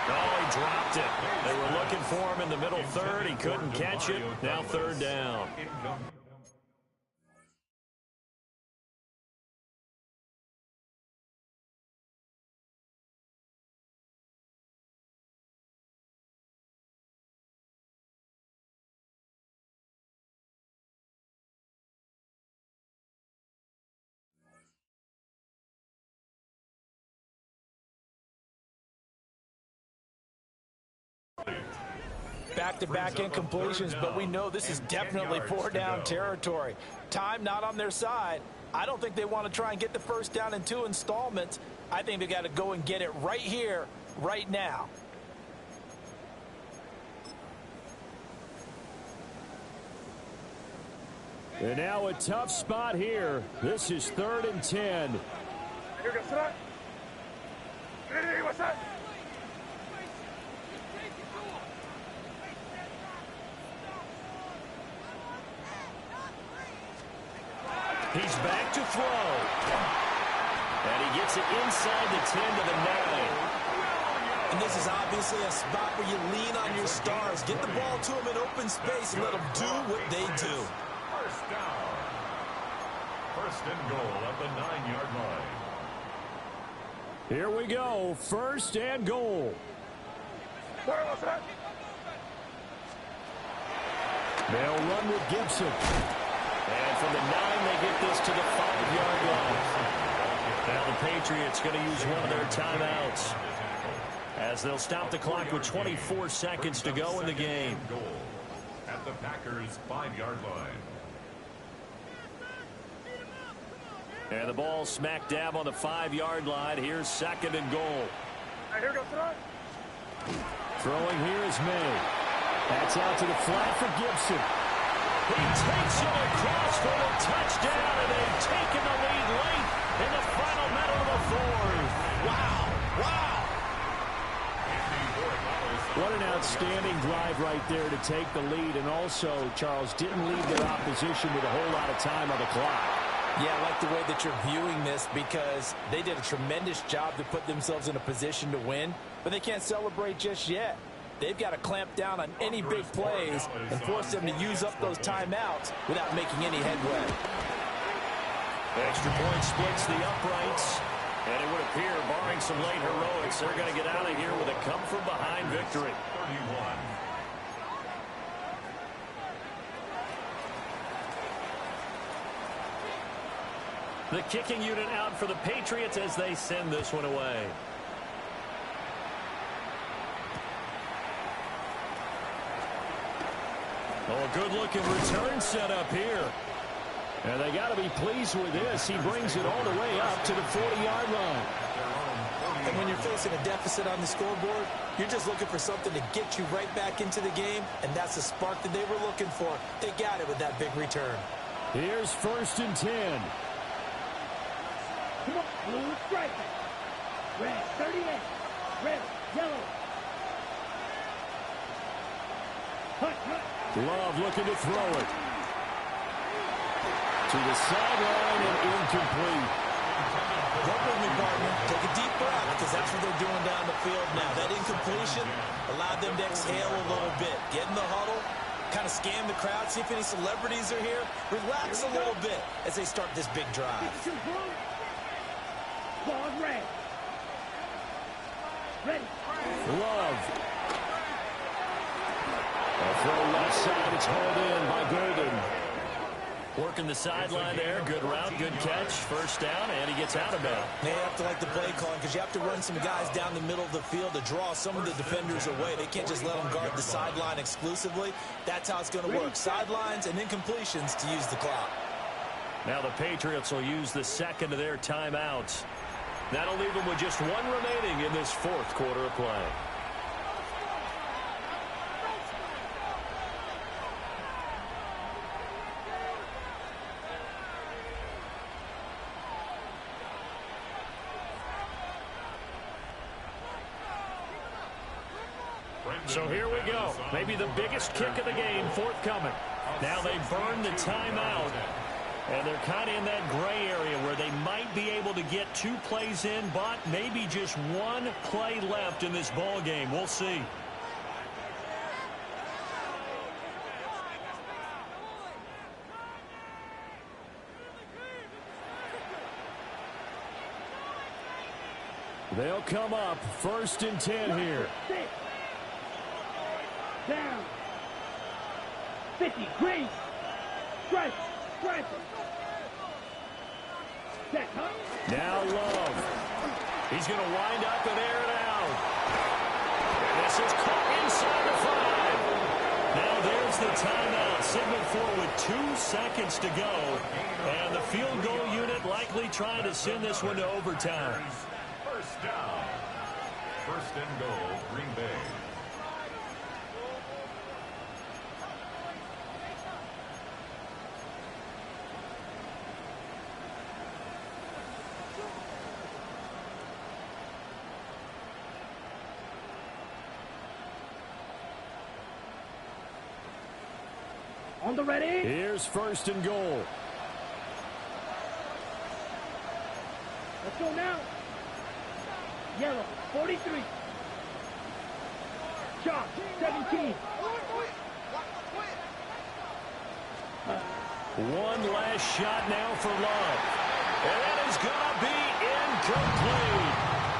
Oh, he dropped it. They were looking for him in the middle third. He couldn't catch it. Now third down. Back-to-back incompletions, but we know this is definitely four-down territory. Time not on their side. I don't think they want to try and get the first down in 2 installments. I think they got to go and get it right here, right now. And now a tough spot here. This is 3rd and 10. What's that? He's back to throw. And he gets it inside the 10 to the 9. And this is obviously a spot where you lean on your stars. Get the ball to them in open space and let them do what they do. First down. First and goal at the 9-yard line. Here we go. 1st and goal. They'll run with Gibson. And from the 9, they get this to the 5-yard line. Now the Patriots going to use one of their timeouts as they'll stop the clock with 24 seconds to go in the game. Goal at the Packers' 5-yard line. And the ball smack dab on the 5-yard line. Here's 2nd and goal. Throwing here is May. That's out to the flat for Gibson. He takes it across for the touchdown, and they've taken the lead late in the final minute of the 4th. Wow. Wow. What an outstanding drive right there to take the lead, and also, Charles, didn't leave their opposition with a whole lot of time on the clock. Yeah, I like the way that you're viewing this because they did a tremendous job to put themselves in a position to win, but they can't celebrate just yet. They've got to clamp down on any big plays and force them to use up those timeouts without making any headway. Extra point splits the uprights, and it would appear, barring some late heroics, they're going to get out of here with a come-from-behind victory. 31. The kicking unit out for the Patriots as they send this one away. Oh, a good-looking return set up here. And they got to be pleased with this. He brings it all the way up to the 40-yard line. And when you're facing a deficit on the scoreboard, you're just looking for something to get you right back into the game, and that's the spark that they were looking for. They got it with that big return. Here's 1st and 10. Come on, blue striker. Red, 38. Red, yellow. Hut, hut. Love looking to throw it. To the sideline and incomplete. Work with me, partner. Take a deep breath because that's what they're doing down the field now. That incompletion allowed them to exhale a little bit. Get in the huddle, kind of scan the crowd, see if any celebrities are here. Relax a little bit as they start this big drive. Ball red. Ready. Love. A throw left side. It's hauled in by Golden. Working the sideline there. Good route, good catch. First down, and he gets out of it. They have to like the play calling because you have to run some guys down the middle of the field to draw some of the defenders away. They can't just let them guard the sideline exclusively. That's how it's going to work. Sidelines and incompletions to use the clock. Now the Patriots will use the second of their timeouts. That'll leave them with just one remaining in this 4th quarter of play. So here we go. Maybe the biggest kick of the game forthcoming. Now they burn the timeout. And they're kind of in that gray area where they might be able to get 2 plays in, but maybe just 1 play left in this ball game. We'll see. They'll come up 1st and 10 here. Down. 50. Green. Strike. Strike. Set, huh? Now Love. He's going to wind up and air it out. And this is caught inside the 5. Now there's the timeout. Signaled for with 2 seconds to go. And the field goal unit likely trying to send this one to overtime. First down. 1st and goal, Green Bay. On the ready. Here's 1st and goal. Let's go now. Yellow, 43. Chalk, 17. One last shot now for Love. And that is going to be incomplete.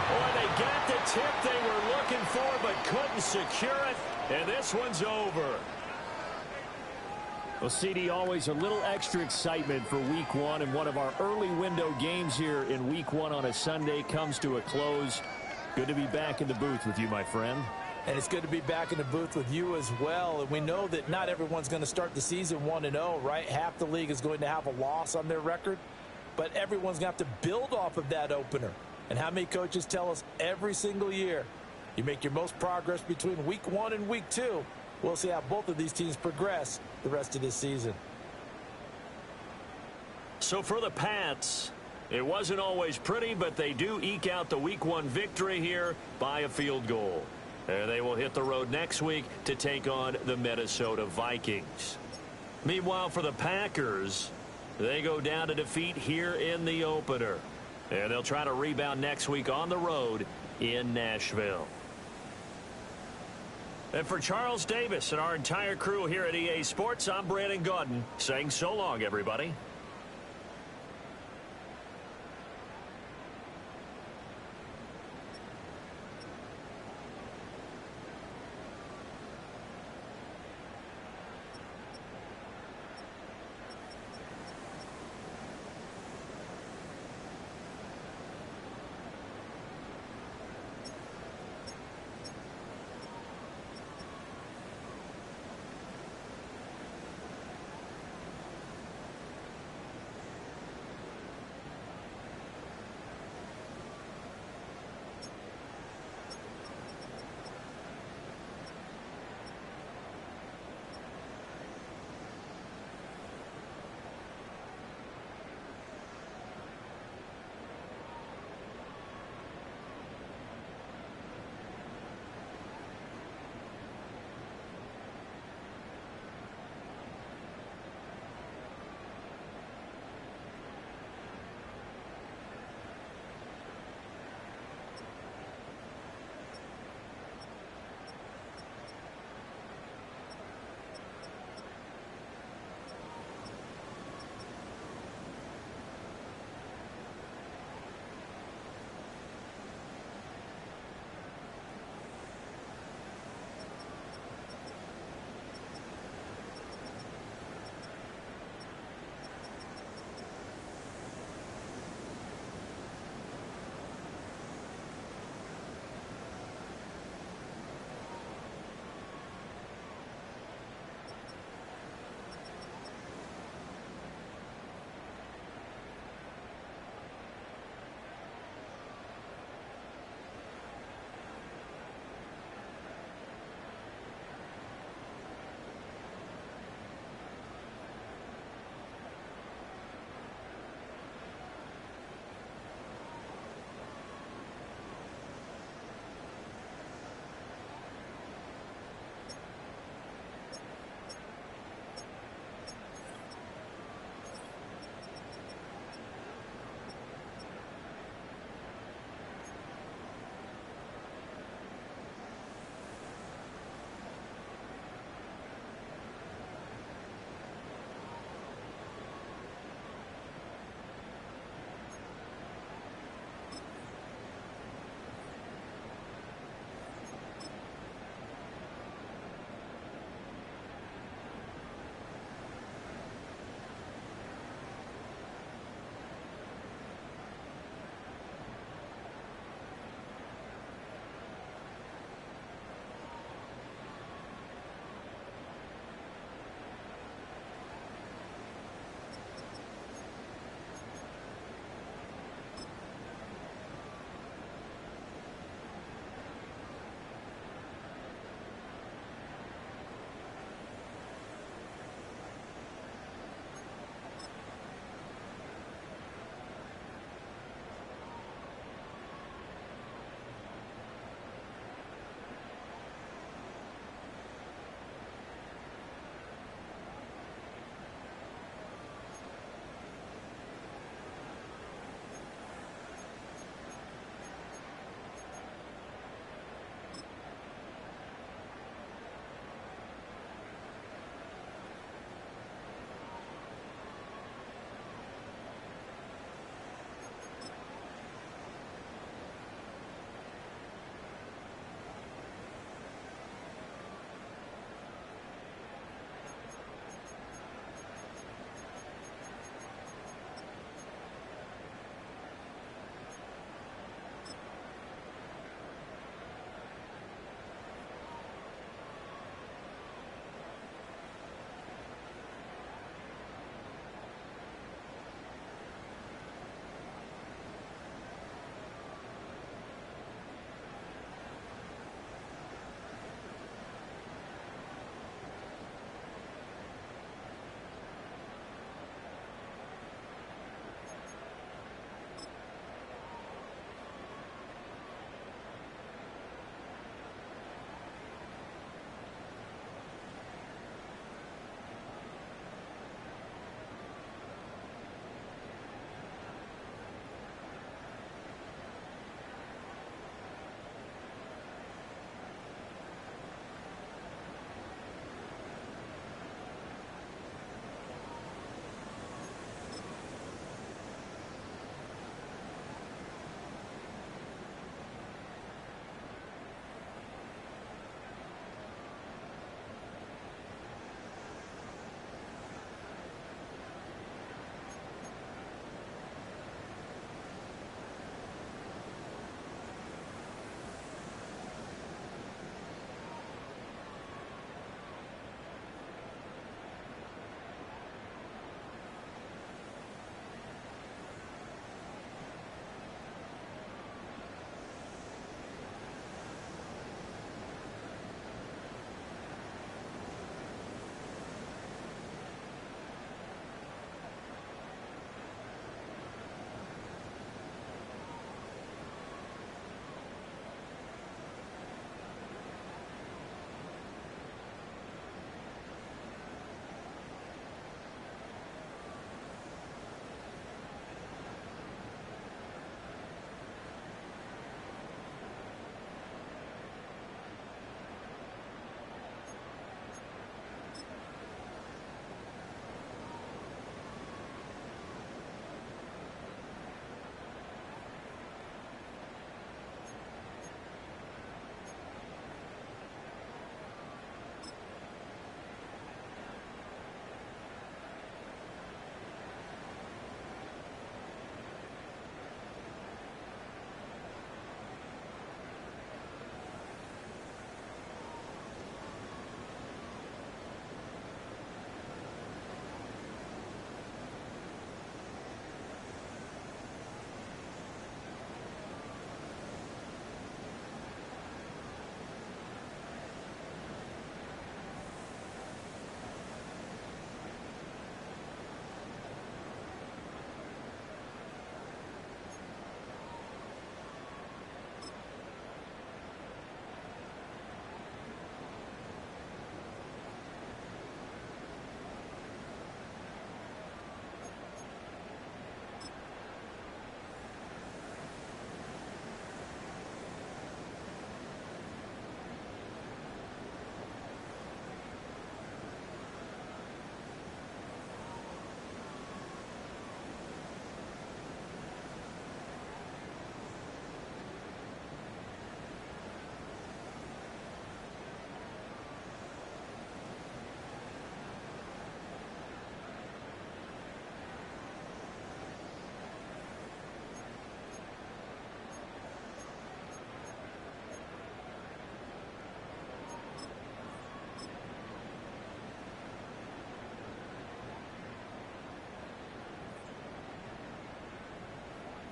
Boy, they got the tip they were looking for but couldn't secure it. And this one's over. Well, CD, always a little extra excitement for Week 1, and one of our early window games here in Week 1 on a Sunday comes to a close. Good to be back in the booth with you, my friend. And it's good to be back in the booth with you as well. And we know that not everyone's going to start the season 1-0, right? Half the league is going to have a loss on their record, but everyone's going to have to build off of that opener. And how many coaches tell us every single year, you make your most progress between Week 1 and Week 2. We'll see how both of these teams progress the rest of this season. So for the Pats, it wasn't always pretty, but they do eke out the Week 1 victory here by a field goal. And they will hit the road next week to take on the Minnesota Vikings. Meanwhile, for the Packers, they go down to defeat here in the opener. And they'll try to rebound next week on the road in Nashville. And for Charles Davis and our entire crew here at EA Sports, I'm Brandon Gaudin saying so long, everybody.